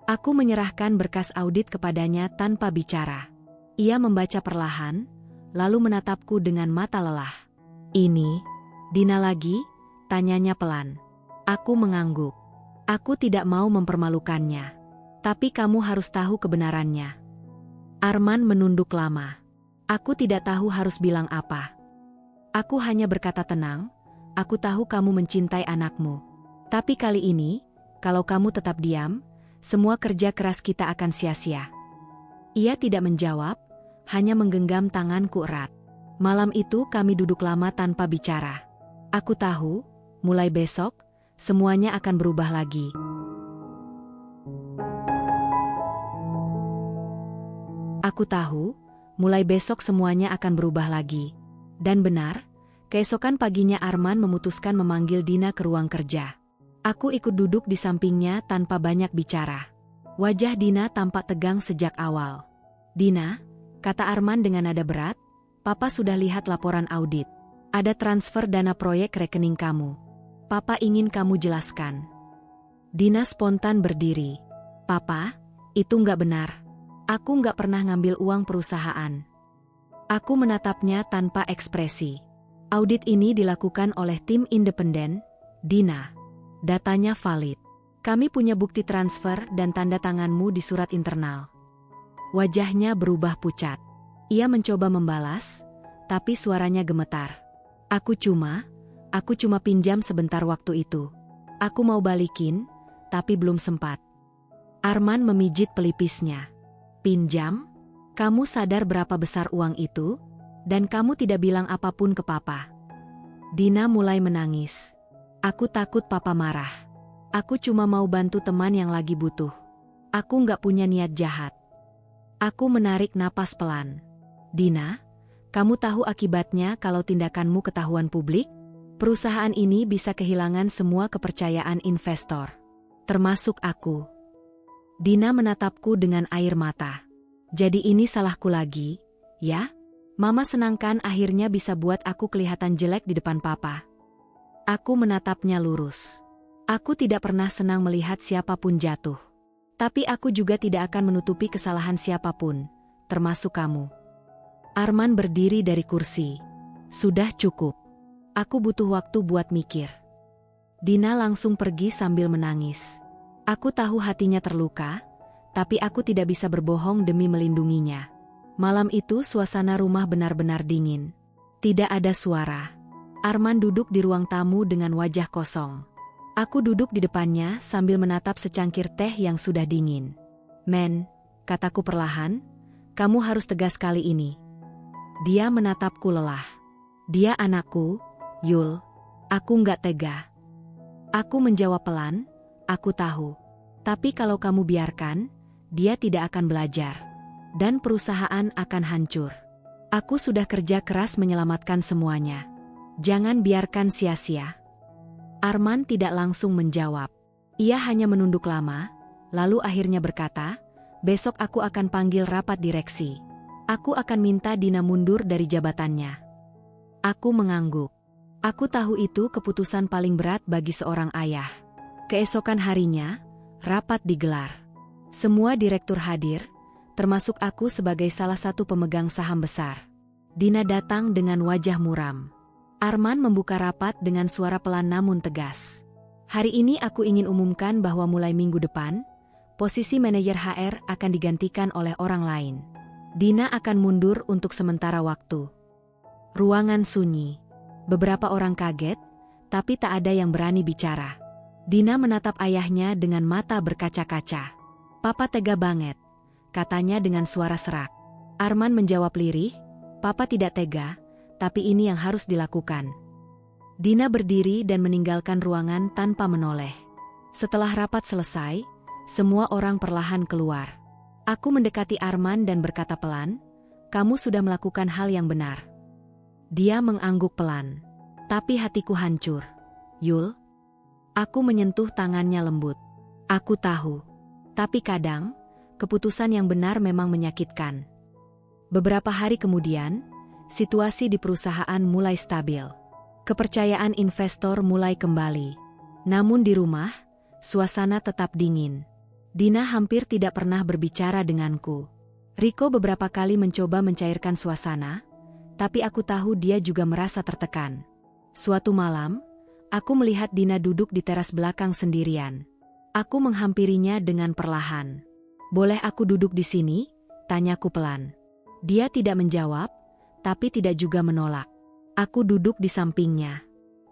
Aku menyerahkan berkas audit kepadanya tanpa bicara. Ia membaca perlahan, lalu menatapku dengan mata lelah. Ini, Dina lagi? Tanyanya pelan. Aku mengangguk. Aku tidak mau mempermalukannya. Tapi kamu harus tahu kebenarannya. Arman menunduk lama. Aku tidak tahu harus bilang apa. Aku hanya berkata tenang, aku tahu kamu mencintai anakmu. Tapi kali ini, kalau kamu tetap diam, semua kerja keras kita akan sia-sia. Ia tidak menjawab, hanya menggenggam tanganku erat. Malam itu kami duduk lama tanpa bicara. Aku tahu, mulai besok, semuanya akan berubah lagi. Aku tahu, mulai besok semuanya akan berubah lagi. Dan benar, keesokan paginya Arman memutuskan memanggil Dina ke ruang kerja. Aku ikut duduk di sampingnya tanpa banyak bicara. Wajah Dina tampak tegang sejak awal. "Dina," kata Arman dengan nada berat, "Papa sudah lihat laporan audit. Ada transfer dana proyek rekening kamu. Papa ingin kamu jelaskan." Dina spontan berdiri. "Papa, itu nggak benar. Aku nggak pernah ngambil uang perusahaan." Aku menatapnya tanpa ekspresi. "Audit ini dilakukan oleh tim independen, Dina. Datanya valid. Kami punya bukti transfer dan tanda tanganmu di surat internal." Wajahnya berubah pucat. Ia mencoba membalas, tapi suaranya gemetar. Aku cuma pinjam sebentar waktu itu. Aku mau balikin, tapi belum sempat." Arman memijit pelipisnya. "Pinjam? Kamu sadar berapa besar uang itu? Dan kamu tidak bilang apapun ke Papa." Dina mulai menangis. "Aku takut Papa marah. Aku cuma mau bantu teman yang lagi butuh. Aku nggak punya niat jahat." Aku menarik napas pelan. "Dina, kamu tahu akibatnya kalau tindakanmu ketahuan publik? Perusahaan ini bisa kehilangan semua kepercayaan investor. Termasuk aku." Dina menatapku dengan air mata. "Jadi ini salahku lagi, ya? Mama senangkan akhirnya bisa buat aku kelihatan jelek di depan Papa." Aku menatapnya lurus. "Aku tidak pernah senang melihat siapapun jatuh. Tapi aku juga tidak akan menutupi kesalahan siapapun, termasuk kamu." Arman berdiri dari kursi. "Sudah cukup. Aku butuh waktu buat mikir." Dina langsung pergi sambil menangis. Aku tahu hatinya terluka, tapi aku tidak bisa berbohong demi melindunginya. Malam itu suasana rumah benar-benar dingin. Tidak ada suara. Arman duduk di ruang tamu dengan wajah kosong. Aku duduk di depannya sambil menatap secangkir teh yang sudah dingin. "Men," kataku perlahan, "kamu harus tegas kali ini." Dia menatapku lelah. "Dia anakku, Yul. Aku nggak tega." Aku menjawab pelan, "Aku tahu. Tapi kalau kamu biarkan, dia tidak akan belajar. Dan perusahaan akan hancur. Aku sudah kerja keras menyelamatkan semuanya. Jangan biarkan sia-sia." Arman tidak langsung menjawab. Ia hanya menunduk lama, lalu akhirnya berkata, "Besok aku akan panggil rapat direksi. Aku akan minta Dina mundur dari jabatannya." Aku mengangguk. Aku tahu itu keputusan paling berat bagi seorang ayah. Keesokan harinya, rapat digelar. Semua direktur hadir, termasuk aku sebagai salah satu pemegang saham besar. Dina datang dengan wajah muram. Arman membuka rapat dengan suara pelan namun tegas. "Hari ini aku ingin umumkan bahwa mulai minggu depan, posisi manajer HR akan digantikan oleh orang lain. Dina akan mundur untuk sementara waktu." Ruangan sunyi. Beberapa orang kaget, tapi tak ada yang berani bicara. Dina menatap ayahnya dengan mata berkaca-kaca. "Papa tega banget," katanya dengan suara serak. Arman menjawab lirih, "Papa tidak tega, tapi ini yang harus dilakukan." Dina berdiri dan meninggalkan ruangan tanpa menoleh. Setelah rapat selesai, semua orang perlahan keluar. Aku mendekati Arman dan berkata pelan, "Kamu sudah melakukan hal yang benar." Dia mengangguk pelan. "Tapi hatiku hancur, Yul." Aku menyentuh tangannya lembut. "Aku tahu. Tapi kadang, keputusan yang benar memang menyakitkan." Beberapa hari kemudian, situasi di perusahaan mulai stabil. Kepercayaan investor mulai kembali. Namun di rumah, suasana tetap dingin. Dina hampir tidak pernah berbicara denganku. Riko beberapa kali mencoba mencairkan suasana, tapi aku tahu dia juga merasa tertekan. Suatu malam, aku melihat Dina duduk di teras belakang sendirian. Aku menghampirinya dengan perlahan. "Boleh aku duduk di sini?" tanyaku pelan. Dia tidak menjawab, tapi tidak juga menolak. Aku duduk di sampingnya.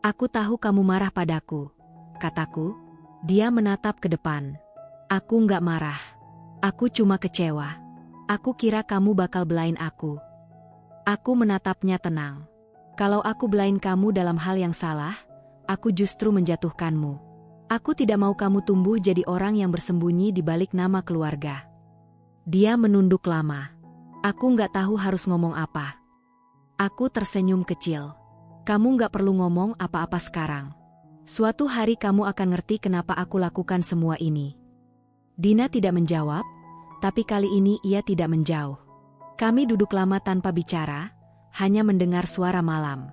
"Aku tahu kamu marah padaku," kataku. Dia menatap ke depan. "Aku nggak marah. Aku cuma kecewa. Aku kira kamu bakal belain aku." Aku menatapnya tenang. "Kalau aku belain kamu dalam hal yang salah, aku justru menjatuhkanmu. Aku tidak mau kamu tumbuh jadi orang yang bersembunyi di balik nama keluarga." Dia menunduk lama. Aku nggak tahu harus ngomong apa. Aku tersenyum kecil. Kamu nggak perlu ngomong apa-apa sekarang. Suatu hari kamu akan ngerti kenapa aku lakukan semua ini. Dina tidak menjawab, tapi kali ini ia tidak menjauh. Kami duduk lama tanpa bicara, hanya mendengar suara malam.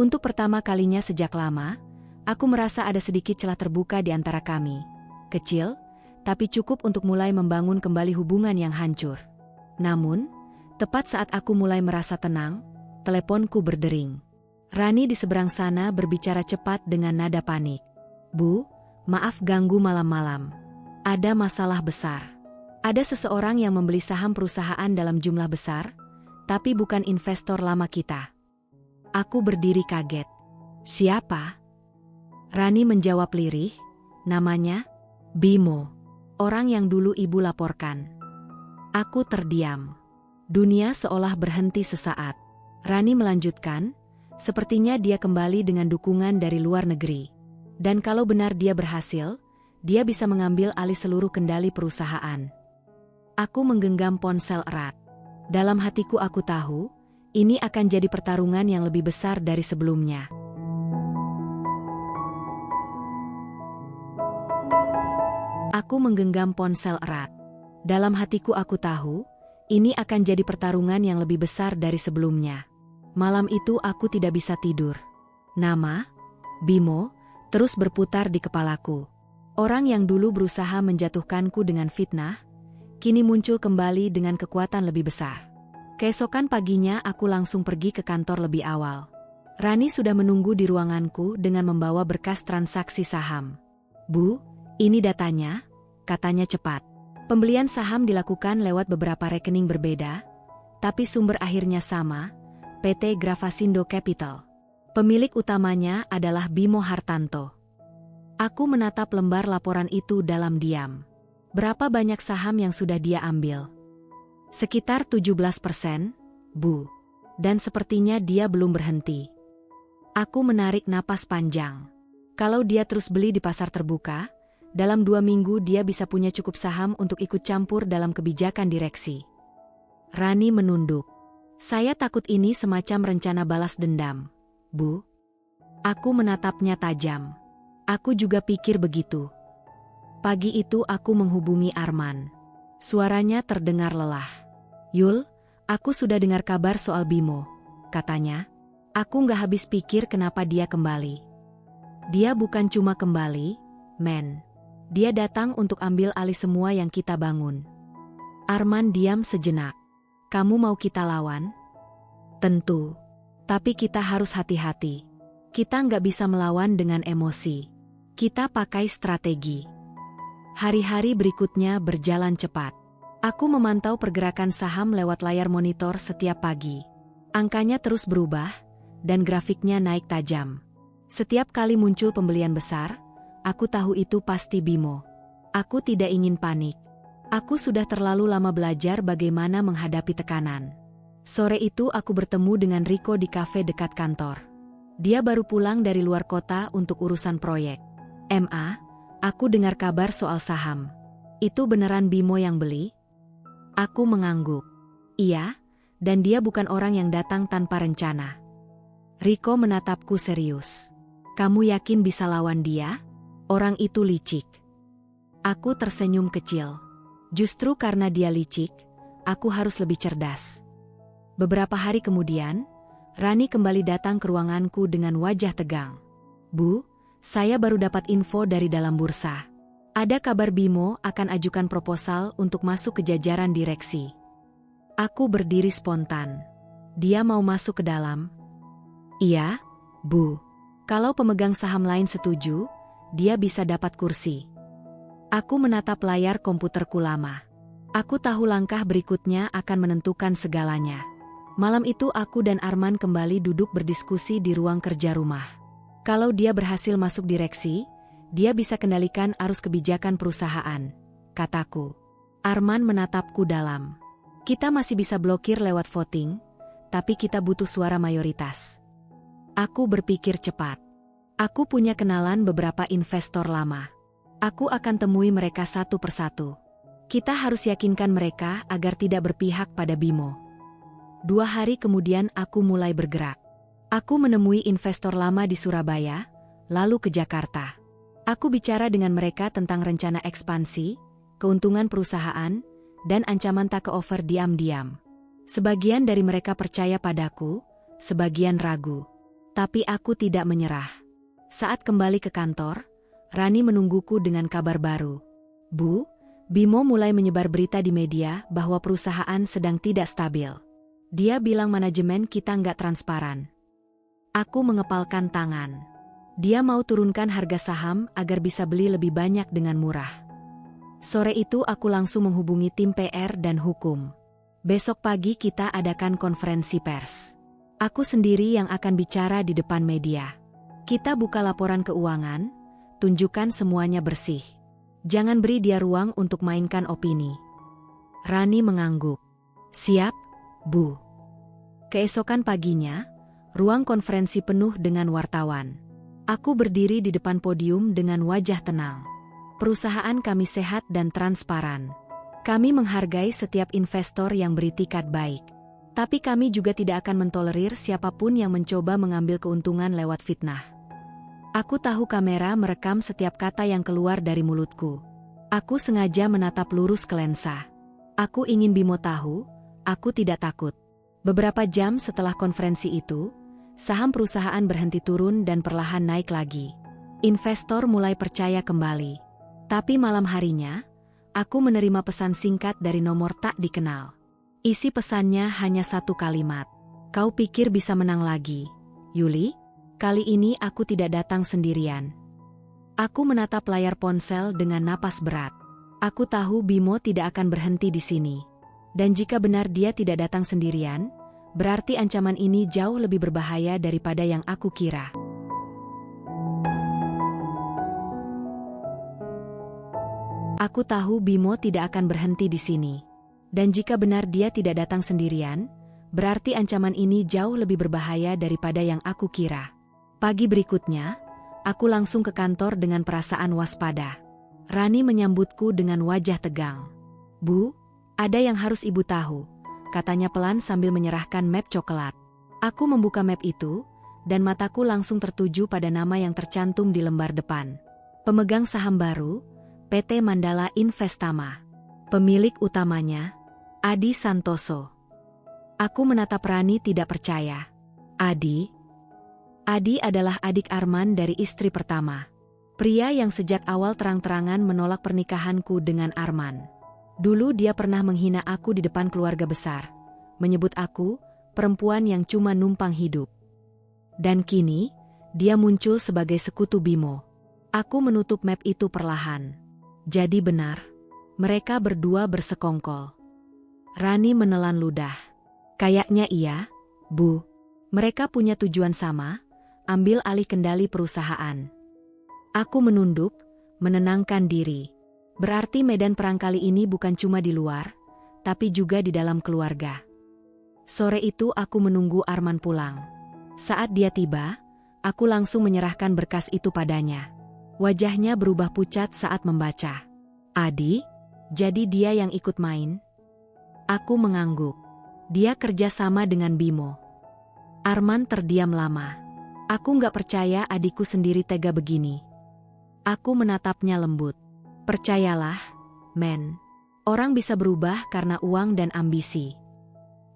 Untuk pertama kalinya sejak lama, aku merasa ada sedikit celah terbuka di antara kami. Kecil, tapi cukup untuk mulai membangun kembali hubungan yang hancur. Namun, tepat saat aku mulai merasa tenang, teleponku berdering. Rani di seberang sana berbicara cepat dengan nada panik. Bu, maaf ganggu malam-malam. Ada masalah besar. Ada seseorang yang membeli saham perusahaan dalam jumlah besar, tapi bukan investor lama kita. Aku berdiri kaget. Siapa? Rani menjawab lirih, namanya Bimo. Orang yang dulu ibu laporkan. Aku terdiam. Dunia seolah berhenti sesaat. Rani melanjutkan, sepertinya dia kembali dengan dukungan dari luar negeri. Dan kalau benar dia berhasil, dia bisa mengambil alih seluruh kendali perusahaan. Aku menggenggam ponsel erat. Dalam hatiku aku tahu, ini akan jadi pertarungan yang lebih besar dari sebelumnya. Aku menggenggam ponsel erat. Dalam hatiku aku tahu, ini akan jadi pertarungan yang lebih besar dari sebelumnya. Malam itu aku tidak bisa tidur. Nama, Bimo, terus berputar di kepalaku. Orang yang dulu berusaha menjatuhkanku dengan fitnah, kini muncul kembali dengan kekuatan lebih besar. Keesokan paginya aku langsung pergi ke kantor lebih awal. Rani sudah menunggu di ruanganku dengan membawa berkas transaksi saham. Bu, ini datanya, katanya cepat. Pembelian saham dilakukan lewat beberapa rekening berbeda, tapi sumber akhirnya sama, PT Gravasindo Capital. Pemilik utamanya adalah Bimo Hartanto. Aku menatap lembar laporan itu dalam diam. Berapa banyak saham yang sudah dia ambil? Sekitar 17%, Bu. Dan sepertinya dia belum berhenti. Aku menarik napas panjang. Kalau dia terus beli di pasar terbuka, dalam 2 minggu dia bisa punya cukup saham untuk ikut campur dalam kebijakan direksi. Rani menunduk. Saya takut ini semacam rencana balas dendam, Bu. Aku menatapnya tajam. Aku juga pikir begitu. Pagi itu aku menghubungi Arman. Suaranya terdengar lelah. Yul, aku sudah dengar kabar soal Bimo, katanya. Aku nggak habis pikir kenapa dia kembali. Dia bukan cuma kembali, men. Dia datang untuk ambil alih semua yang kita bangun. Arman diam sejenak. Kamu mau kita lawan? Tentu. Tapi kita harus hati-hati. Kita nggak bisa melawan dengan emosi. Kita pakai strategi. Hari-hari berikutnya berjalan cepat. Aku memantau pergerakan saham lewat layar monitor setiap pagi. Angkanya terus berubah, dan grafiknya naik tajam. Setiap kali muncul pembelian besar, aku tahu itu pasti Bimo. Aku tidak ingin panik. Aku sudah terlalu lama belajar bagaimana menghadapi tekanan. Sore itu aku bertemu dengan Riko di kafe dekat kantor. Dia baru pulang dari luar kota untuk urusan proyek. Ma, aku dengar kabar soal saham. Itu beneran Bimo yang beli? Aku mengangguk. Iya, dan dia bukan orang yang datang tanpa rencana. Riko menatapku serius. Kamu yakin bisa lawan dia? Orang itu licik. Aku tersenyum kecil. Justru karena dia licik, aku harus lebih cerdas. Beberapa hari kemudian, Rani kembali datang ke ruanganku dengan wajah tegang. Bu, saya baru dapat info dari dalam bursa. Ada kabar Bimo akan ajukan proposal untuk masuk ke jajaran direksi. Aku berdiri spontan. Dia mau masuk ke dalam? Iya, Bu. Kalau pemegang saham lain setuju, dia bisa dapat kursi. Aku menatap layar komputerku lama. Aku tahu langkah berikutnya akan menentukan segalanya. Malam itu aku dan Arman kembali duduk berdiskusi di ruang kerja rumah. Kalau dia berhasil masuk direksi, dia bisa kendalikan arus kebijakan perusahaan, kataku. Arman menatapku dalam. Kita masih bisa blokir lewat voting, tapi kita butuh suara mayoritas. Aku berpikir cepat. Aku punya kenalan beberapa investor lama. Aku akan temui mereka satu persatu. Kita harus yakinkan mereka agar tidak berpihak pada Bimo. 2 hari kemudian aku mulai bergerak. Aku menemui investor lama di Surabaya, lalu ke Jakarta. Aku bicara dengan mereka tentang rencana ekspansi, keuntungan perusahaan, dan ancaman take-over diam-diam. Sebagian dari mereka percaya padaku, sebagian ragu. Tapi aku tidak menyerah. Saat kembali ke kantor, Rani menungguku dengan kabar baru. Bu, Bimo mulai menyebar berita di media bahwa perusahaan sedang tidak stabil. Dia bilang manajemen kita nggak transparan. Aku mengepalkan tangan. Dia mau turunkan harga saham agar bisa beli lebih banyak dengan murah. Sore itu aku langsung menghubungi tim PR dan hukum. Besok pagi kita adakan konferensi pers. Aku sendiri yang akan bicara di depan media. Kita buka laporan keuangan, tunjukkan semuanya bersih. Jangan beri dia ruang untuk mainkan opini. Rani mengangguk. Siap, Bu. Keesokan paginya, ruang konferensi penuh dengan wartawan. Aku berdiri di depan podium dengan wajah tenang. Perusahaan kami sehat dan transparan. Kami menghargai setiap investor yang beritikat baik. Tapi kami juga tidak akan mentolerir siapapun yang mencoba mengambil keuntungan lewat fitnah. Aku tahu kamera merekam setiap kata yang keluar dari mulutku. Aku sengaja menatap lurus ke lensa. Aku ingin Bimo tahu, aku tidak takut. Beberapa jam setelah konferensi itu, saham perusahaan berhenti turun dan perlahan naik lagi. Investor mulai percaya kembali. Tapi malam harinya, aku menerima pesan singkat dari nomor tak dikenal. Isi pesannya hanya satu kalimat. Kau pikir bisa menang lagi, Yuli? Kali ini aku tidak datang sendirian. Aku menatap layar ponsel dengan napas berat. Aku tahu Bimo tidak akan berhenti di sini. Dan jika benar dia tidak datang sendirian, berarti ancaman ini jauh lebih berbahaya daripada yang aku kira. Aku tahu Bimo tidak akan berhenti di sini. Dan jika benar dia tidak datang sendirian, berarti ancaman ini jauh lebih berbahaya daripada yang aku kira. Pagi berikutnya, aku langsung ke kantor dengan perasaan waspada. Rani menyambutku dengan wajah tegang. Bu, ada yang harus ibu tahu, katanya pelan sambil menyerahkan map coklat. Aku membuka map itu, dan mataku langsung tertuju pada nama yang tercantum di lembar depan. Pemegang saham baru, PT Mandala Investama. Pemilik utamanya, Adi Santoso. Aku menatap Rani tidak percaya. Adi adalah adik Arman dari istri pertama. Pria yang sejak awal terang-terangan menolak pernikahanku dengan Arman. Dulu dia pernah menghina aku di depan keluarga besar. Menyebut aku, perempuan yang cuma numpang hidup. Dan kini, dia muncul sebagai sekutu Bimo. Aku menutup map itu perlahan. Jadi benar, mereka berdua bersekongkol. Rani menelan ludah. Kayaknya iya, Bu. Mereka punya tujuan sama, ambil alih kendali perusahaan. Aku menunduk, menenangkan diri. Berarti medan perang kali ini bukan cuma di luar, tapi juga di dalam keluarga. Sore itu aku menunggu Arman pulang. Saat dia tiba, aku langsung menyerahkan berkas itu padanya. Wajahnya berubah pucat saat membaca. Adi, jadi dia yang ikut main? Aku mengangguk. Dia kerja sama dengan Bimo. Arman terdiam lama. Aku nggak percaya adikku sendiri tega begini. Aku menatapnya lembut. Percayalah, men. Orang bisa berubah karena uang dan ambisi.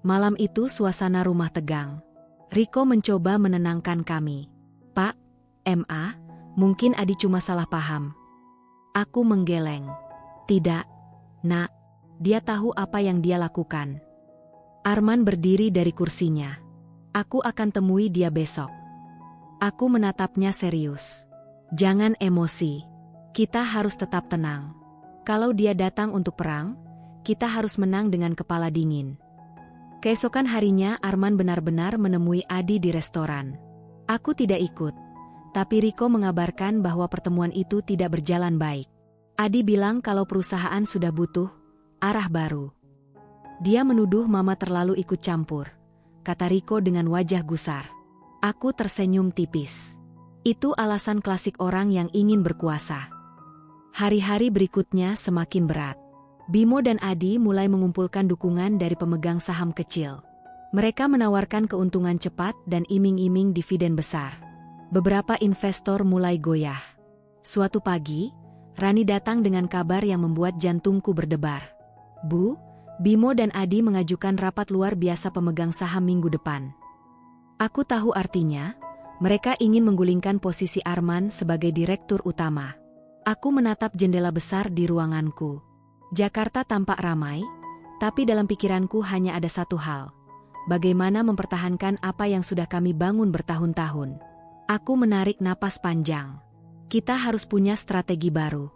Malam itu suasana rumah tegang. Riko mencoba menenangkan kami. Pak, MA, mungkin Adi cuma salah paham. Aku menggeleng. Tidak, Nak. Dia tahu apa yang dia lakukan. Arman berdiri dari kursinya. Aku akan temui dia besok. Aku menatapnya serius. Jangan emosi. Kita harus tetap tenang. Kalau dia datang untuk perang, kita harus menang dengan kepala dingin. Keesokan harinya Arman benar-benar menemui Adi di restoran. Aku tidak ikut, tapi Riko mengabarkan bahwa pertemuan itu tidak berjalan baik. Adi bilang kalau perusahaan sudah butuh arah baru. Dia menuduh Mama terlalu ikut campur, kata Riko dengan wajah gusar. Aku tersenyum tipis. Itu alasan klasik orang yang ingin berkuasa. Hari-hari berikutnya semakin berat. Bimo dan Adi mulai mengumpulkan dukungan dari pemegang saham kecil. Mereka menawarkan keuntungan cepat dan iming-iming dividen besar. Beberapa investor mulai goyah. Suatu pagi, Rani datang dengan kabar yang membuat jantungku berdebar. Bu, Bimo dan Adi mengajukan rapat luar biasa pemegang saham minggu depan. Aku tahu artinya, mereka ingin menggulingkan posisi Arman sebagai direktur utama. Aku menatap jendela besar di ruanganku. Jakarta tampak ramai, tapi dalam pikiranku hanya ada satu hal. Bagaimana mempertahankan apa yang sudah kami bangun bertahun-tahun. Aku menarik napas panjang. Kita harus punya strategi baru.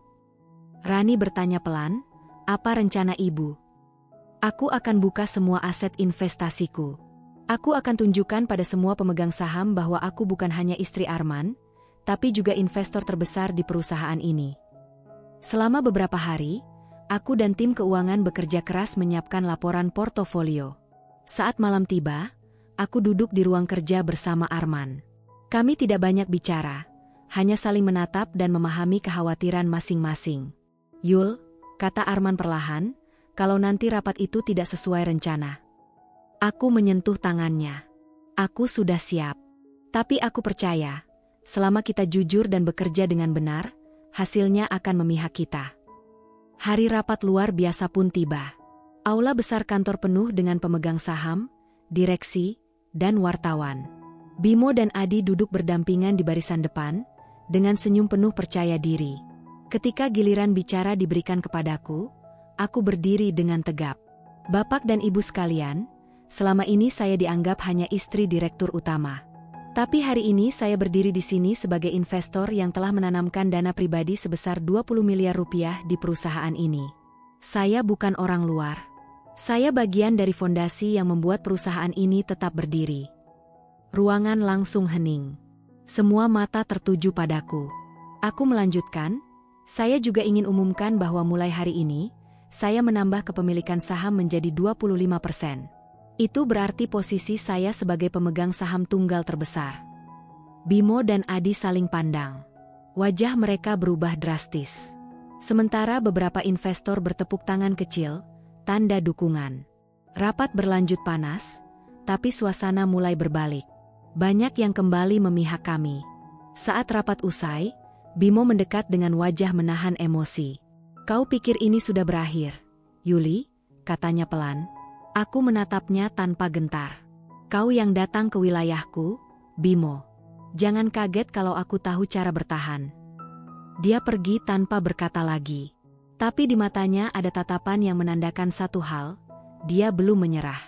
Rani bertanya pelan, apa rencana ibu? Aku akan buka semua aset investasiku. Aku akan tunjukkan pada semua pemegang saham bahwa aku bukan hanya istri Arman, tapi juga investor terbesar di perusahaan ini. Selama beberapa hari, aku dan tim keuangan bekerja keras menyiapkan laporan portofolio. Saat malam tiba, aku duduk di ruang kerja bersama Arman. Kami tidak banyak bicara, hanya saling menatap dan memahami kekhawatiran masing-masing. Yul, kata Arman perlahan, kalau nanti rapat itu tidak sesuai rencana. Aku menyentuh tangannya. Aku sudah siap. Tapi aku percaya, selama kita jujur dan bekerja dengan benar, hasilnya akan memihak kita. Hari rapat luar biasa pun tiba. Aula besar kantor penuh dengan pemegang saham, direksi, dan wartawan. Bimo dan Adi duduk berdampingan di barisan depan, dengan senyum penuh percaya diri. Ketika giliran bicara diberikan kepadaku, aku berdiri dengan tegap. Bapak dan ibu sekalian, selama ini saya dianggap hanya istri direktur utama. Tapi hari ini saya berdiri di sini sebagai investor yang telah menanamkan dana pribadi sebesar 20 miliar rupiah di perusahaan ini. Saya bukan orang luar. Saya bagian dari fondasi yang membuat perusahaan ini tetap berdiri. Ruangan langsung hening. Semua mata tertuju padaku. Aku melanjutkan, saya juga ingin umumkan bahwa mulai hari ini, saya menambah kepemilikan saham menjadi 25%. Itu berarti posisi saya sebagai pemegang saham tunggal terbesar. Bimo dan Adi saling pandang. Wajah mereka berubah drastis. Sementara beberapa investor bertepuk tangan kecil, tanda dukungan. Rapat berlanjut panas, tapi suasana mulai berbalik. Banyak yang kembali memihak kami. Saat rapat usai, Bimo mendekat dengan wajah menahan emosi. Kau pikir ini sudah berakhir, Yuli? Katanya pelan. Aku menatapnya tanpa gentar. Kau yang datang ke wilayahku, Bimo. Jangan kaget kalau aku tahu cara bertahan. Dia pergi tanpa berkata lagi. Tapi di matanya ada tatapan yang menandakan satu hal, dia belum menyerah.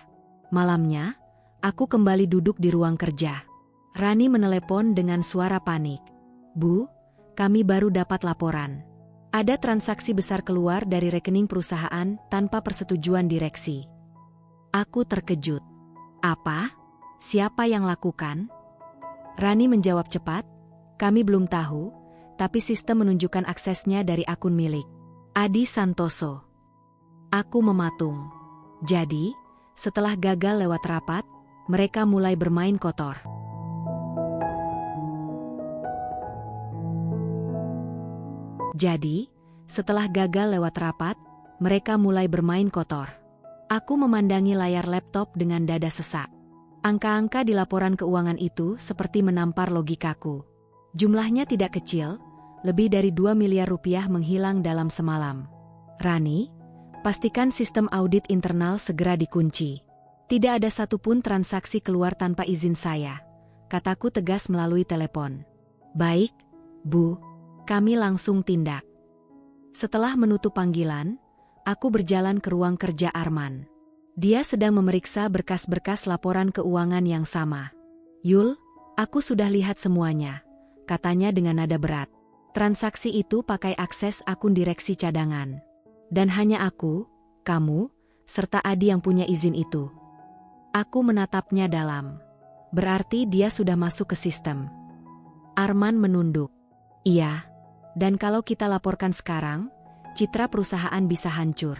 Malamnya, aku kembali duduk di ruang kerja. Rani menelepon dengan suara panik. Bu, kami baru dapat laporan. Ada transaksi besar keluar dari rekening perusahaan tanpa persetujuan direksi. Aku terkejut. Apa? Siapa yang lakukan? Rani menjawab cepat, kami belum tahu, tapi sistem menunjukkan aksesnya dari akun milik Adi Santoso. Aku mematung. Jadi, setelah gagal lewat rapat, mereka mulai bermain kotor. Aku memandangi layar laptop dengan dada sesak. Angka-angka di laporan keuangan itu seperti menampar logikaku. Jumlahnya tidak kecil, lebih dari 2 miliar rupiah menghilang dalam semalam. Rani, pastikan sistem audit internal segera dikunci. Tidak ada satupun transaksi keluar tanpa izin saya, kataku tegas melalui telepon. Baik, Bu, kami langsung tindak. Setelah menutup panggilan, aku berjalan ke ruang kerja Arman. Dia sedang memeriksa berkas-berkas laporan keuangan yang sama. Yul, aku sudah lihat semuanya, katanya dengan nada berat. Transaksi itu pakai akses akun direksi cadangan. Dan hanya aku, kamu, serta Adi yang punya izin itu. Aku menatapnya dalam. Berarti dia sudah masuk ke sistem. Arman menunduk. Iya. Dan kalau kita laporkan sekarang, citra perusahaan bisa hancur.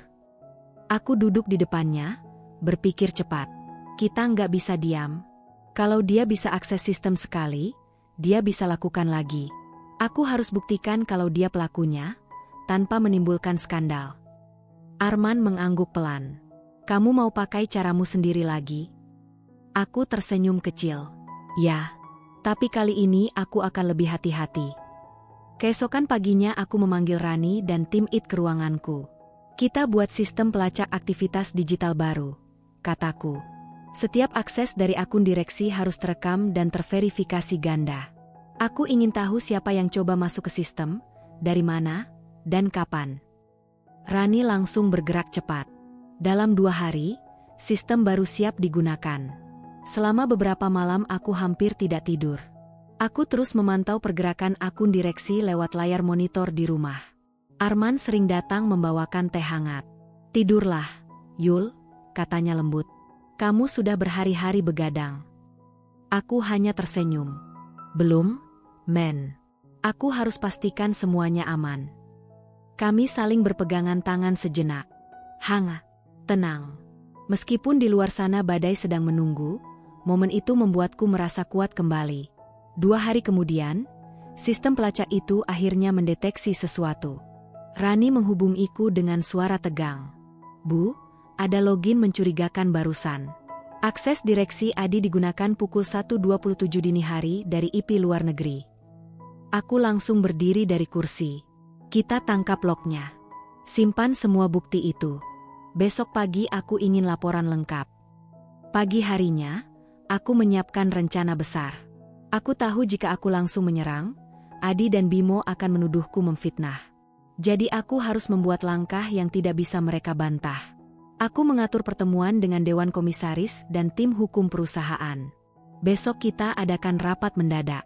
Aku duduk di depannya, berpikir cepat. Kita nggak bisa diam. Kalau dia bisa akses sistem sekali, dia bisa lakukan lagi. Aku harus buktikan kalau dia pelakunya, tanpa menimbulkan skandal. Arman mengangguk pelan. Kamu mau pakai caramu sendiri lagi? Aku tersenyum kecil. Ya, tapi kali ini aku akan lebih hati-hati. Keesokan paginya aku memanggil Rani dan tim IT ke ruanganku. Kita buat sistem pelacak aktivitas digital baru, kataku. Setiap akses dari akun direksi harus terekam dan terverifikasi ganda. Aku ingin tahu siapa yang coba masuk ke sistem, dari mana, dan kapan. Rani langsung bergerak cepat. Dalam 2 hari, sistem baru siap digunakan. Selama beberapa malam aku hampir tidak tidur. Aku terus memantau pergerakan akun direksi lewat layar monitor di rumah. Arman sering datang membawakan teh hangat. "Tidurlah, Yul," katanya lembut. "Kamu sudah berhari-hari begadang." Aku hanya tersenyum. "Belum, men. Aku harus pastikan semuanya aman." Kami saling berpegangan tangan sejenak. Hangat, tenang. Meskipun di luar sana badai sedang menunggu, momen itu membuatku merasa kuat kembali. 2 hari kemudian, sistem pelacak itu akhirnya mendeteksi sesuatu. Rani menghubungiku dengan suara tegang. "Bu, ada login mencurigakan barusan. Akses direksi Adi digunakan pukul 1.27 dini hari dari IP luar negeri." Aku langsung berdiri dari kursi. "Kita tangkap lognya. Simpan semua bukti itu. Besok pagi aku ingin laporan lengkap." Pagi harinya, aku menyiapkan rencana besar. Aku tahu jika aku langsung menyerang, Adi dan Bimo akan menuduhku memfitnah. Jadi aku harus membuat langkah yang tidak bisa mereka bantah. Aku mengatur pertemuan dengan Dewan Komisaris dan tim hukum perusahaan. Besok kita adakan rapat mendadak.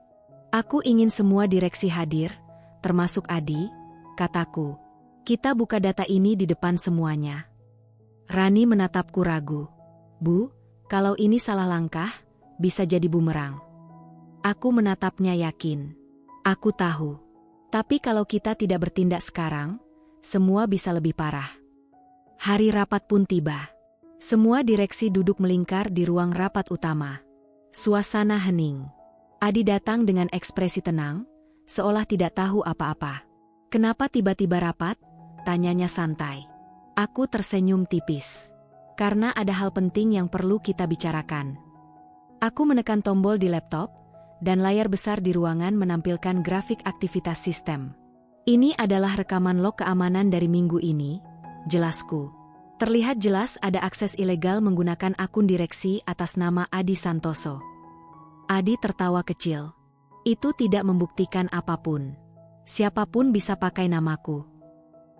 Aku ingin semua direksi hadir, termasuk Adi, kataku. Kita buka data ini di depan semuanya. Rani menatapku ragu. "Bu, kalau ini salah langkah, bisa jadi bumerang." Aku menatapnya yakin. "Aku tahu. Tapi kalau kita tidak bertindak sekarang, semua bisa lebih parah." Hari rapat pun tiba. Semua direksi duduk melingkar di ruang rapat utama. Suasana hening. Adi datang dengan ekspresi tenang, seolah tidak tahu apa-apa. "Kenapa tiba-tiba rapat?" tanyanya santai. Aku tersenyum tipis. "Karena ada hal penting yang perlu kita bicarakan." Aku menekan tombol di laptop, dan layar besar di ruangan menampilkan grafik aktivitas sistem. "Ini adalah rekaman log keamanan dari minggu ini," jelasku. Terlihat jelas ada akses ilegal menggunakan akun direksi atas nama Adi Santoso. Adi tertawa kecil. "Itu tidak membuktikan apapun. Siapapun bisa pakai namaku."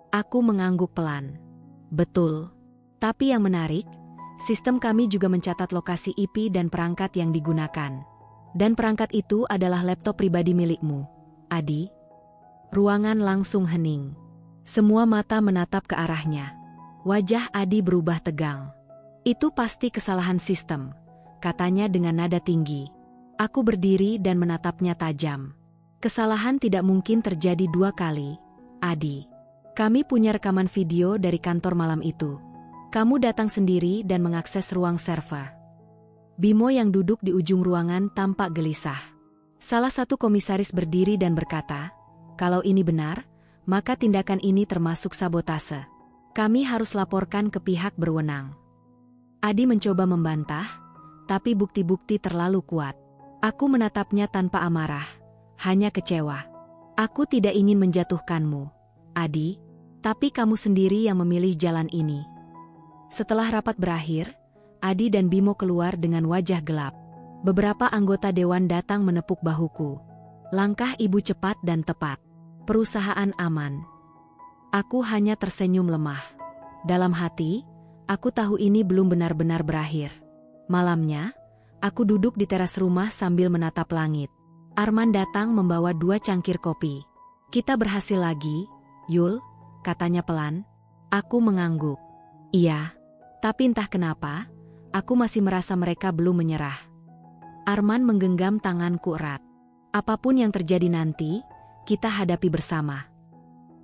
Aku mengangguk pelan. "Betul. Tapi yang menarik, sistem kami juga mencatat lokasi IP dan perangkat yang digunakan. Dan perangkat itu adalah laptop pribadi milikmu, Adi." Ruangan langsung hening. Semua mata menatap ke arahnya. Wajah Adi berubah tegang. "Itu pasti kesalahan sistem," katanya dengan nada tinggi. Aku berdiri dan menatapnya tajam. "Kesalahan tidak mungkin terjadi 2 kali, Adi. Kami punya rekaman video dari kantor malam itu. Kamu datang sendiri dan mengakses ruang server." Bimo yang duduk di ujung ruangan tampak gelisah. Salah satu komisaris berdiri dan berkata, "Kalau ini benar, maka tindakan ini termasuk sabotase. Kami harus laporkan ke pihak berwenang." Adi mencoba membantah, tapi bukti-bukti terlalu kuat. Aku menatapnya tanpa amarah, hanya kecewa. "Aku tidak ingin menjatuhkanmu, Adi, tapi kamu sendiri yang memilih jalan ini." Setelah rapat berakhir, Adi dan Bimo keluar dengan wajah gelap. Beberapa anggota dewan datang menepuk bahuku. Langkah ibu cepat dan tepat. Perusahaan aman. Aku hanya tersenyum lemah. Dalam hati, aku tahu ini belum benar-benar berakhir. Malamnya, aku duduk di teras rumah sambil menatap langit. Arman datang membawa 2 cangkir kopi. "Kita berhasil lagi, Yul," katanya pelan. Aku mengangguk. "Iya, tapi entah kenapa, aku masih merasa mereka belum menyerah." Arman menggenggam tanganku erat. "Apapun yang terjadi nanti, kita hadapi bersama."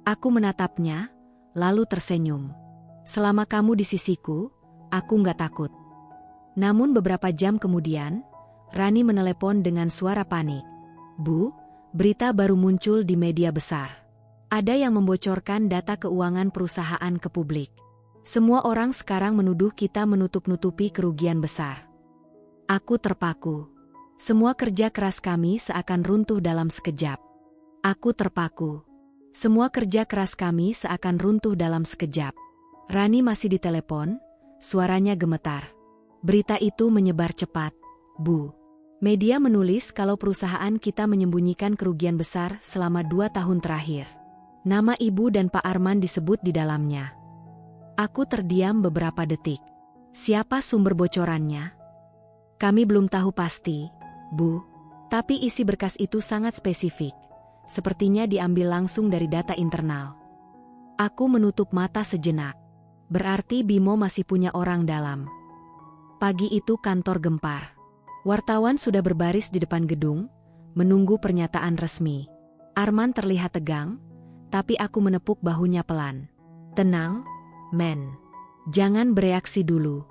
Aku menatapnya, lalu tersenyum. "Selama kamu di sisiku, aku nggak takut." Namun beberapa jam kemudian, Rani menelepon dengan suara panik. "Bu, berita baru muncul di media besar. Ada yang membocorkan data keuangan perusahaan ke publik. Semua orang sekarang menuduh kita menutup-nutupi kerugian besar." Aku terpaku. Semua kerja keras kami seakan runtuh dalam sekejap. Aku terpaku. Semua kerja keras kami seakan runtuh dalam sekejap. Rani masih di telepon, suaranya gemetar. Berita itu menyebar cepat, Bu. Media menulis kalau perusahaan kita menyembunyikan kerugian besar selama 2 tahun terakhir. Nama Ibu dan Pak Arman disebut di dalamnya. Aku terdiam beberapa detik. Siapa sumber bocorannya? Kami belum tahu pasti, Bu. Tapi isi berkas itu sangat spesifik. Sepertinya diambil langsung dari data internal. Aku menutup mata sejenak. Berarti Bimo masih punya orang dalam. Pagi itu kantor gempar. Wartawan sudah berbaris di depan gedung, menunggu pernyataan resmi. Arman terlihat tegang, tapi aku menepuk bahunya pelan. Tenang, men. Jangan bereaksi dulu.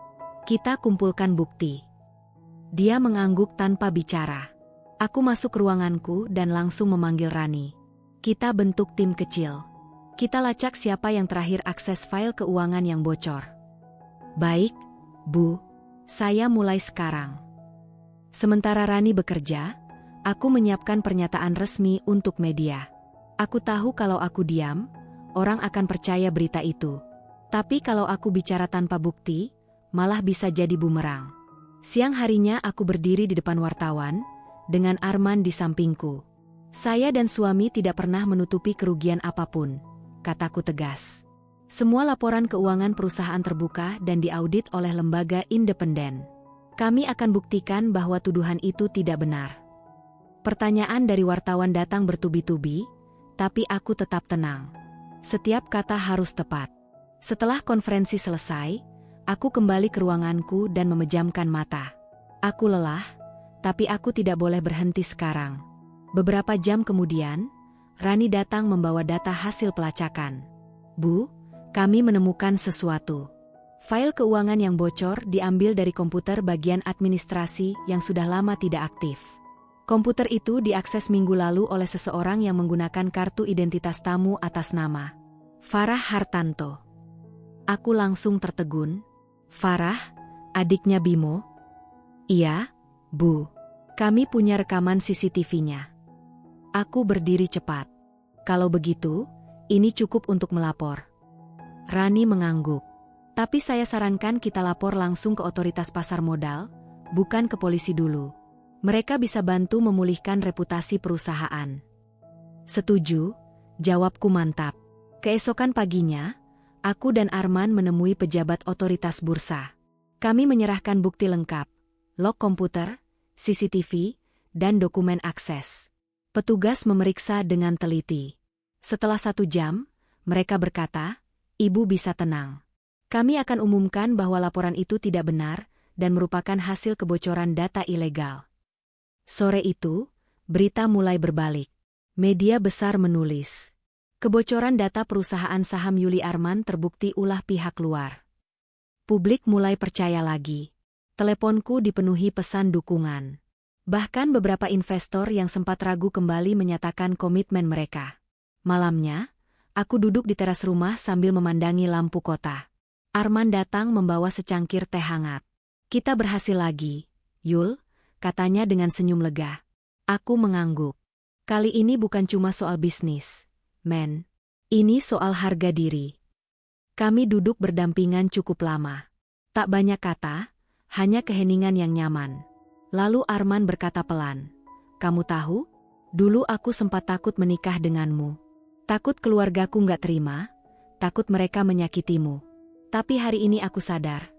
Kita kumpulkan bukti. Dia mengangguk tanpa bicara. Aku masuk ruanganku dan langsung memanggil Rani. Kita bentuk tim kecil. Kita lacak siapa yang terakhir akses file keuangan yang bocor. Baik, Bu. Saya mulai sekarang. Sementara Rani bekerja, aku menyiapkan pernyataan resmi untuk media. Aku tahu kalau aku diam, orang akan percaya berita itu. Tapi kalau aku bicara tanpa bukti, malah bisa jadi bumerang. Siang harinya aku berdiri di depan wartawan, dengan Arman di sampingku. Saya dan suami tidak pernah menutupi kerugian apapun, kataku tegas. Semua laporan keuangan perusahaan terbuka dan diaudit oleh lembaga independen. Kami akan buktikan bahwa tuduhan itu tidak benar. Pertanyaan dari wartawan datang bertubi-tubi, tapi aku tetap tenang. Setiap kata harus tepat. Setelah konferensi selesai, aku kembali ke ruanganku dan memejamkan mata. Aku lelah, tapi aku tidak boleh berhenti sekarang. Beberapa jam kemudian, Rani datang membawa data hasil pelacakan. Bu, kami menemukan sesuatu. File keuangan yang bocor diambil dari komputer bagian administrasi yang sudah lama tidak aktif. Komputer itu diakses minggu lalu oleh seseorang yang menggunakan kartu identitas tamu atas nama Farah Hartanto. Aku langsung tertegun. Farah, adiknya Bimo? Iya, Bu. Kami punya rekaman CCTV-nya. Aku berdiri cepat. Kalau begitu, ini cukup untuk melapor. Rani mengangguk. Tapi saya sarankan kita lapor langsung ke otoritas pasar modal, bukan ke polisi dulu. Mereka bisa bantu memulihkan reputasi perusahaan. Setuju, jawabku mantap. Keesokan paginya, aku dan Arman menemui pejabat otoritas bursa. Kami menyerahkan bukti lengkap, log komputer, CCTV, dan dokumen akses. Petugas memeriksa dengan teliti. Setelah 1 jam, mereka berkata, Ibu bisa tenang. Kami akan umumkan bahwa laporan itu tidak benar dan merupakan hasil kebocoran data ilegal. Sore itu, berita mulai berbalik. Media besar menulis, kebocoran data perusahaan saham Yuli Arman terbukti ulah pihak luar. Publik mulai percaya lagi. Teleponku dipenuhi pesan dukungan. Bahkan beberapa investor yang sempat ragu kembali menyatakan komitmen mereka. Malamnya, aku duduk di teras rumah sambil memandangi lampu kota. Arman datang membawa secangkir teh hangat. Kita berhasil lagi, Yul, katanya dengan senyum lega. Aku mengangguk. Kali ini bukan cuma soal bisnis, men. Ini soal harga diri. Kami duduk berdampingan cukup lama. Tak banyak kata, hanya keheningan yang nyaman. Lalu Arman berkata pelan, kamu tahu, dulu aku sempat takut menikah denganmu. Takut keluargaku nggak terima, takut mereka menyakitimu. Tapi hari ini aku sadar,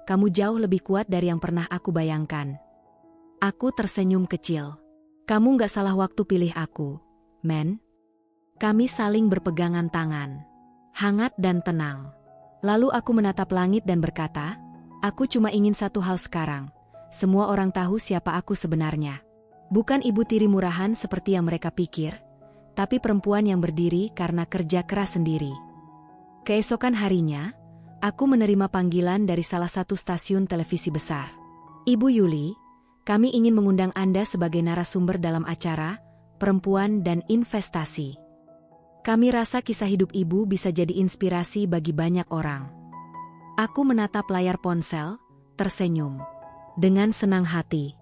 kamu jauh lebih kuat dari yang pernah aku bayangkan. Aku tersenyum kecil. Kamu nggak salah waktu pilih aku, men. Kami saling berpegangan tangan, hangat dan tenang. Lalu aku menatap langit dan berkata, aku cuma ingin satu hal sekarang. Semua orang tahu siapa aku sebenarnya. Bukan ibu tiri murahan seperti yang mereka pikir, tapi perempuan yang berdiri karena kerja keras sendiri. Keesokan harinya, aku menerima panggilan dari salah satu stasiun televisi besar. Ibu Yuli, kami ingin mengundang Anda sebagai narasumber dalam acara Perempuan dan Investasi. Kami rasa kisah hidup Ibu bisa jadi inspirasi bagi banyak orang. Aku menatap layar ponsel, tersenyum. Dengan senang hati.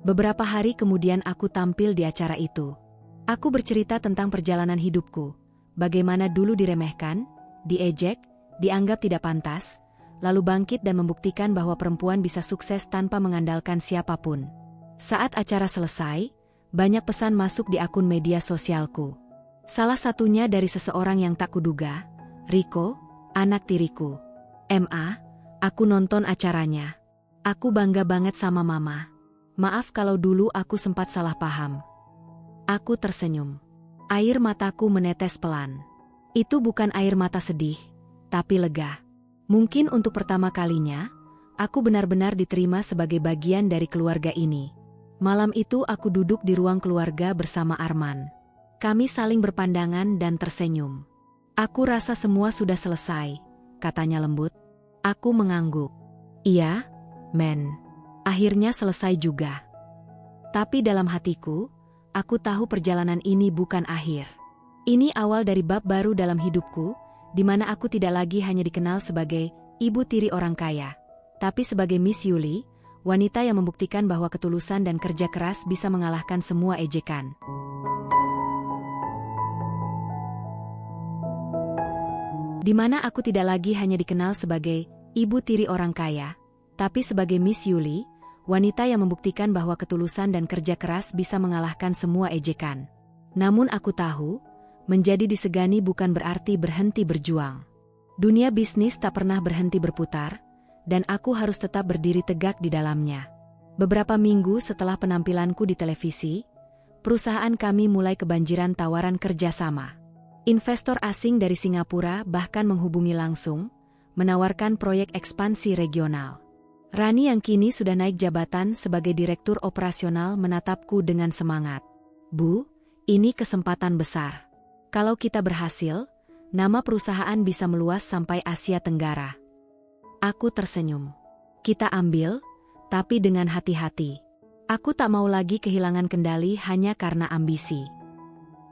Beberapa hari kemudian aku tampil di acara itu. Aku bercerita tentang perjalanan hidupku, bagaimana dulu diremehkan, diejek, dianggap tidak pantas, lalu bangkit dan membuktikan bahwa perempuan bisa sukses tanpa mengandalkan siapapun. Saat acara selesai, banyak pesan masuk di akun media sosialku. Salah satunya dari seseorang yang tak kuduga, Riko, anak tiriku. "Ma, aku nonton acaranya. Aku bangga banget sama mama. Maaf kalau dulu aku sempat salah paham." Aku tersenyum. Air mataku menetes pelan. Itu bukan air mata sedih, tapi lega. Mungkin untuk pertama kalinya, aku benar-benar diterima sebagai bagian dari keluarga ini. Malam itu aku duduk di ruang keluarga bersama Arman. Kami saling berpandangan dan tersenyum. "Aku rasa semua sudah selesai," katanya lembut. Aku mengangguk. "Iya, men. Akhirnya selesai juga." Tapi dalam hatiku, aku tahu perjalanan ini bukan akhir. Ini awal dari bab baru dalam hidupku, di mana aku tidak lagi hanya dikenal sebagai ibu tiri orang kaya, tapi sebagai Miss Yuli, wanita yang membuktikan bahwa ketulusan dan kerja keras bisa mengalahkan semua ejekan. Di mana aku tidak lagi hanya dikenal sebagai ibu tiri orang kaya, tapi sebagai Miss Yuli, wanita yang membuktikan bahwa ketulusan dan kerja keras bisa mengalahkan semua ejekan. Namun aku tahu, menjadi disegani bukan berarti berhenti berjuang. Dunia bisnis tak pernah berhenti berputar, dan aku harus tetap berdiri tegak di dalamnya. Beberapa minggu setelah penampilanku di televisi, perusahaan kami mulai kebanjiran tawaran kerjasama. Investor asing dari Singapura bahkan menghubungi langsung, menawarkan proyek ekspansi regional. Rani yang kini sudah naik jabatan sebagai direktur operasional menatapku dengan semangat. "Bu, ini kesempatan besar. Kalau kita berhasil, nama perusahaan bisa meluas sampai Asia Tenggara." Aku tersenyum. "Kita ambil, tapi dengan hati-hati. Aku tak mau lagi kehilangan kendali hanya karena ambisi."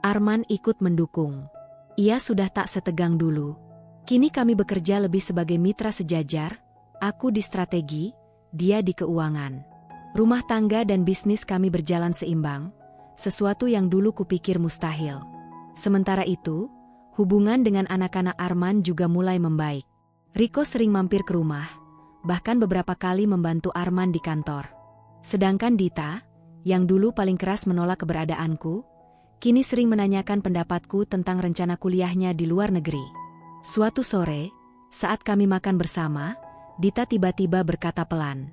Arman ikut mendukung. Ia sudah tak setegang dulu. Kini kami bekerja lebih sebagai mitra sejajar, aku di strategi, dia di keuangan. Rumah tangga dan bisnis kami berjalan seimbang, sesuatu yang dulu kupikir mustahil. Sementara itu, hubungan dengan anak-anak Arman juga mulai membaik. Riko sering mampir ke rumah, bahkan beberapa kali membantu Arman di kantor. Sedangkan Dita, yang dulu paling keras menolak keberadaanku, kini sering menanyakan pendapatku tentang rencana kuliahnya di luar negeri. Suatu sore, saat kami makan bersama, Dita tiba-tiba berkata pelan,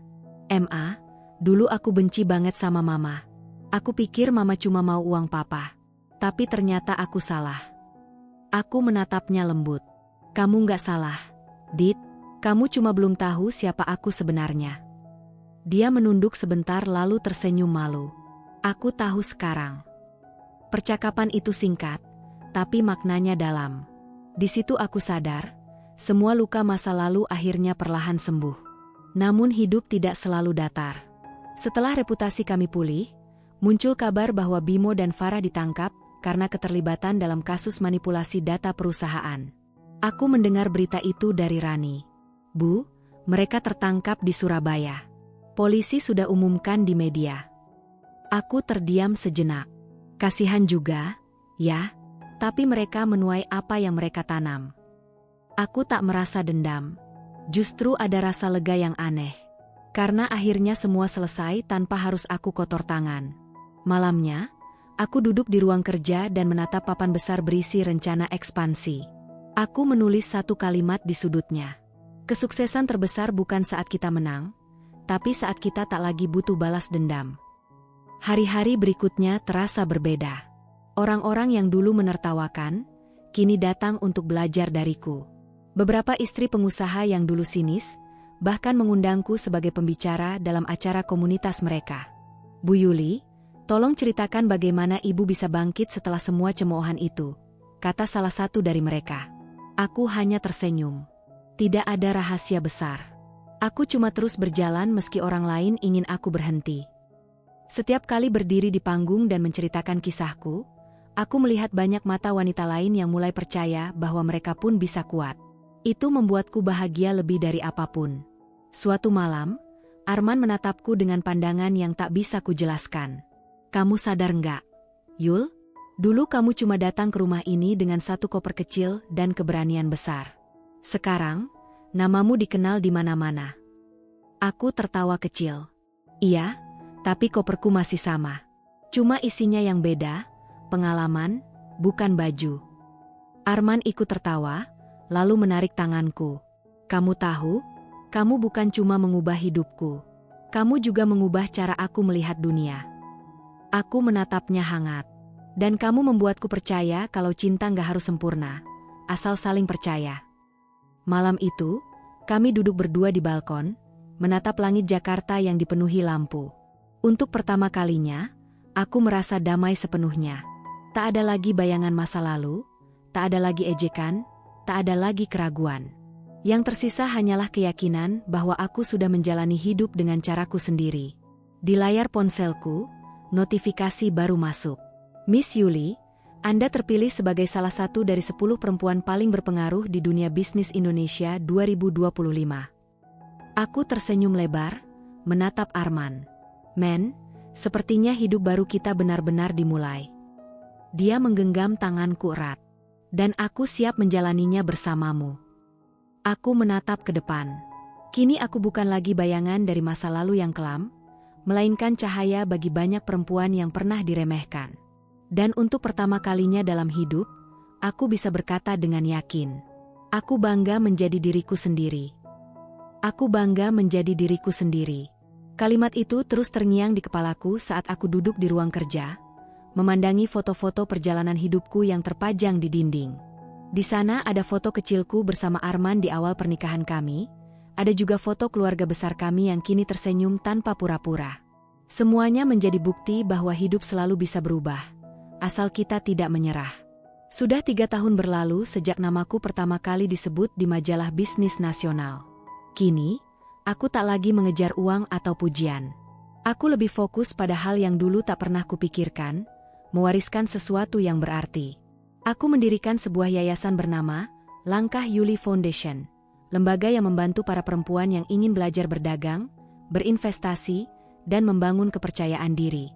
"Ma, dulu aku benci banget sama mama. Aku pikir mama cuma mau uang papa. Tapi ternyata aku salah." Aku menatapnya lembut. "Kamu nggak salah, Dit. Kamu cuma belum tahu siapa aku sebenarnya." Dia menunduk sebentar lalu tersenyum malu. "Aku tahu sekarang." Percakapan itu singkat, tapi maknanya dalam. Di situ aku sadar, semua luka masa lalu akhirnya perlahan sembuh. Namun hidup tidak selalu datar. Setelah reputasi kami pulih, muncul kabar bahwa Bimo dan Farah ditangkap karena keterlibatan dalam kasus manipulasi data perusahaan. Aku mendengar berita itu dari Rani. "Bu, mereka tertangkap di Surabaya. Polisi sudah umumkan di media." Aku terdiam sejenak. Kasihan juga, ya, tapi mereka menuai apa yang mereka tanam. Aku tak merasa dendam. Justru ada rasa lega yang aneh. Karena akhirnya semua selesai tanpa harus aku kotor tangan. Malamnya, aku duduk di ruang kerja dan menatap papan besar berisi rencana ekspansi. Aku menulis satu kalimat di sudutnya. Kesuksesan terbesar bukan saat kita menang, tapi saat kita tak lagi butuh balas dendam. Hari-hari berikutnya terasa berbeda. Orang-orang yang dulu menertawakan, kini datang untuk belajar dariku. Beberapa istri pengusaha yang dulu sinis, bahkan mengundangku sebagai pembicara dalam acara komunitas mereka. "Bu Yuli, tolong ceritakan bagaimana ibu bisa bangkit setelah semua cemoohan itu," kata salah satu dari mereka. Aku hanya tersenyum. Tidak ada rahasia besar. Aku cuma terus berjalan meski orang lain ingin aku berhenti. Setiap kali berdiri di panggung dan menceritakan kisahku, aku melihat banyak mata wanita lain yang mulai percaya bahwa mereka pun bisa kuat. Itu membuatku bahagia lebih dari apapun. Suatu malam, Arman menatapku dengan pandangan yang tak bisa kujelaskan. Kamu sadar nggak, Yul? Dulu kamu cuma datang ke rumah ini dengan satu koper kecil dan keberanian besar. Sekarang, namamu dikenal di mana-mana. Aku tertawa kecil. Iya, tapi koperku masih sama. Cuma isinya yang beda, pengalaman, bukan baju. Arman ikut tertawa, lalu menarik tanganku. Kamu tahu? Kamu bukan cuma mengubah hidupku. Kamu juga mengubah cara aku melihat dunia. Aku menatapnya hangat. Dan kamu membuatku percaya kalau cinta nggak harus sempurna, asal saling percaya. Malam itu, kami duduk berdua di balkon, menatap langit Jakarta yang dipenuhi lampu. Untuk pertama kalinya, aku merasa damai sepenuhnya. Tak ada lagi bayangan masa lalu, tak ada lagi ejekan, tak ada lagi keraguan. Yang tersisa hanyalah keyakinan bahwa aku sudah menjalani hidup dengan caraku sendiri. Di layar ponselku, notifikasi baru masuk. Miss Yuli, Anda terpilih sebagai salah satu dari 10 perempuan paling berpengaruh di dunia bisnis Indonesia 2025. Aku tersenyum lebar, menatap Arman. Men, sepertinya hidup baru kita benar-benar dimulai. Dia menggenggam tanganku erat. Dan aku siap menjalaninya bersamamu. Aku menatap ke depan. Kini aku bukan lagi bayangan dari masa lalu yang kelam, melainkan cahaya bagi banyak perempuan yang pernah diremehkan. Dan untuk pertama kalinya dalam hidup, aku bisa berkata dengan yakin, aku bangga menjadi diriku sendiri. Aku bangga menjadi diriku sendiri. Kalimat itu terus terngiang di kepalaku saat aku duduk di ruang kerja, memandangi foto-foto perjalanan hidupku yang terpajang di dinding. Di sana ada foto kecilku bersama Arman di awal pernikahan kami, ada juga foto keluarga besar kami yang kini tersenyum tanpa pura-pura. Semuanya menjadi bukti bahwa hidup selalu bisa berubah, asal kita tidak menyerah. Sudah 3 tahun berlalu sejak namaku pertama kali disebut di majalah bisnis nasional. Kini, aku tak lagi mengejar uang atau pujian. Aku lebih fokus pada hal yang dulu tak pernah kupikirkan, mewariskan sesuatu yang berarti. Aku mendirikan sebuah yayasan bernama Langkah Yuli Foundation, lembaga yang membantu para perempuan yang ingin belajar berdagang, berinvestasi, dan membangun kepercayaan diri.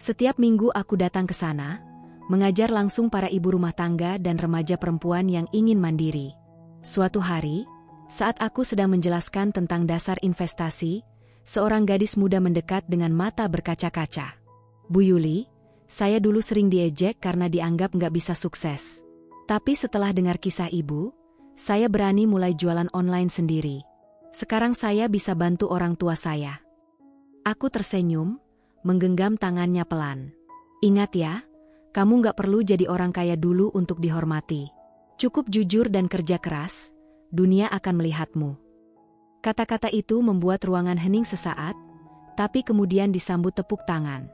Setiap minggu aku datang ke sana, mengajar langsung para ibu rumah tangga dan remaja perempuan yang ingin mandiri. Suatu hari, saat aku sedang menjelaskan tentang dasar investasi, seorang gadis muda mendekat dengan mata berkaca-kaca. Bu Yuli, saya dulu sering diejek karena dianggap nggak bisa sukses. Tapi setelah dengar kisah ibu, saya berani mulai jualan online sendiri. Sekarang saya bisa bantu orang tua saya. Aku tersenyum, menggenggam tangannya pelan. Ingat ya, kamu nggak perlu jadi orang kaya dulu untuk dihormati. Cukup jujur dan kerja keras, dunia akan melihatmu. Kata-kata itu membuat ruangan hening sesaat, tapi kemudian disambut tepuk tangan.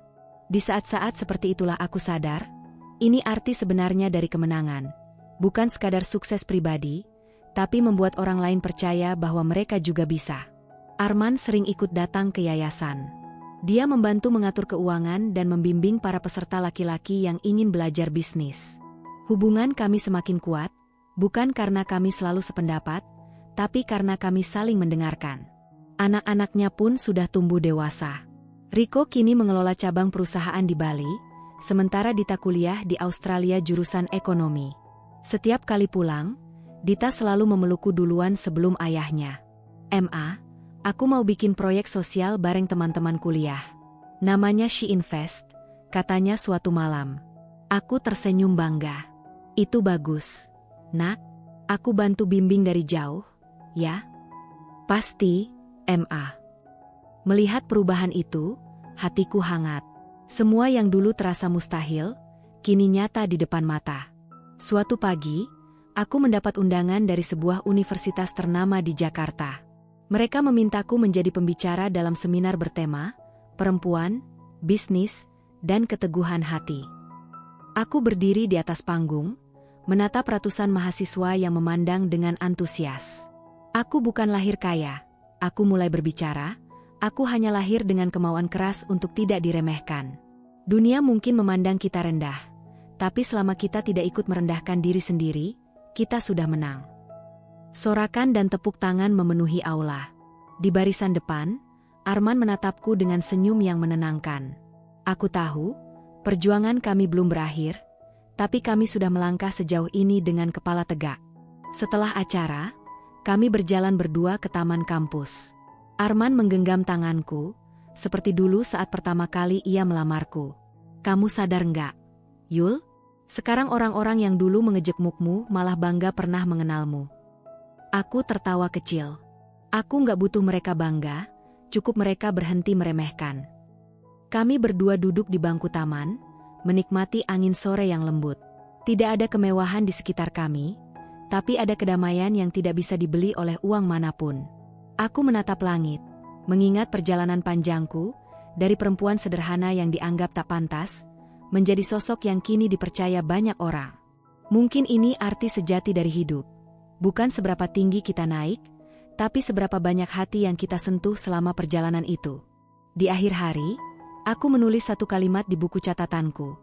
Di saat-saat seperti itulah aku sadar, ini arti sebenarnya dari kemenangan. Bukan sekadar sukses pribadi, tapi membuat orang lain percaya bahwa mereka juga bisa. Arman sering ikut datang ke yayasan. Dia membantu mengatur keuangan dan membimbing para peserta laki-laki yang ingin belajar bisnis. Hubungan kami semakin kuat, bukan karena kami selalu sependapat, tapi karena kami saling mendengarkan. Anak-anaknya pun sudah tumbuh dewasa. Riko kini mengelola cabang perusahaan di Bali, sementara Dita kuliah di Australia jurusan ekonomi. Setiap kali pulang, Dita selalu memelukku duluan sebelum ayahnya. Ma, aku mau bikin proyek sosial bareng teman-teman kuliah. Namanya She Invest, katanya suatu malam. Aku tersenyum bangga. Itu bagus. Nak, aku bantu bimbing dari jauh, ya? Pasti, Ma. Melihat perubahan itu, hatiku hangat. Semua yang dulu terasa mustahil, kini nyata di depan mata. Suatu pagi, aku mendapat undangan dari sebuah universitas ternama di Jakarta. Mereka memintaku menjadi pembicara dalam seminar bertema, perempuan, bisnis, dan keteguhan hati. Aku berdiri di atas panggung, menatap ratusan mahasiswa yang memandang dengan antusias. Aku bukan lahir kaya, aku mulai berbicara. Aku hanya lahir dengan kemauan keras untuk tidak diremehkan. Dunia mungkin memandang kita rendah, tapi selama kita tidak ikut merendahkan diri sendiri, kita sudah menang. Sorakan dan tepuk tangan memenuhi aula. Di barisan depan, Arman menatapku dengan senyum yang menenangkan. Aku tahu, perjuangan kami belum berakhir, tapi kami sudah melangkah sejauh ini dengan kepala tegak. Setelah acara, kami berjalan berdua ke taman kampus. Arman menggenggam tanganku, seperti dulu saat pertama kali ia melamarku. Kamu sadar nggak, Yul? Sekarang orang-orang yang dulu mengejekmukmu malah bangga pernah mengenalmu. Aku tertawa kecil. Aku nggak butuh mereka bangga, cukup mereka berhenti meremehkan. Kami berdua duduk di bangku taman, menikmati angin sore yang lembut. Tidak ada kemewahan di sekitar kami, tapi ada kedamaian yang tidak bisa dibeli oleh uang manapun. Aku menatap langit, mengingat perjalanan panjangku, dari perempuan sederhana yang dianggap tak pantas, menjadi sosok yang kini dipercaya banyak orang. Mungkin ini arti sejati dari hidup. Bukan seberapa tinggi kita naik, tapi seberapa banyak hati yang kita sentuh selama perjalanan itu. Di akhir hari, aku menulis satu kalimat di buku catatanku.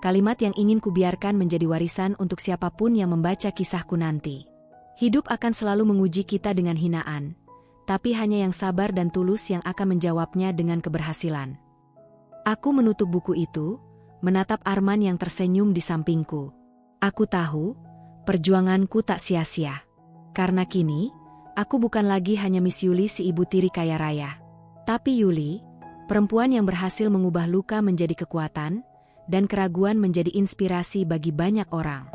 Kalimat yang ingin kubiarkan menjadi warisan untuk siapapun yang membaca kisahku nanti. Hidup akan selalu menguji kita dengan hinaan, tapi hanya yang sabar dan tulus yang akan menjawabnya dengan keberhasilan. Aku menutup buku itu, menatap Arman yang tersenyum di sampingku. Aku tahu, perjuanganku tak sia-sia. Karena kini, aku bukan lagi hanya Miss Yuli si ibu tiri kaya raya. Tapi Yuli, perempuan yang berhasil mengubah luka menjadi kekuatan, dan keraguan menjadi inspirasi bagi banyak orang.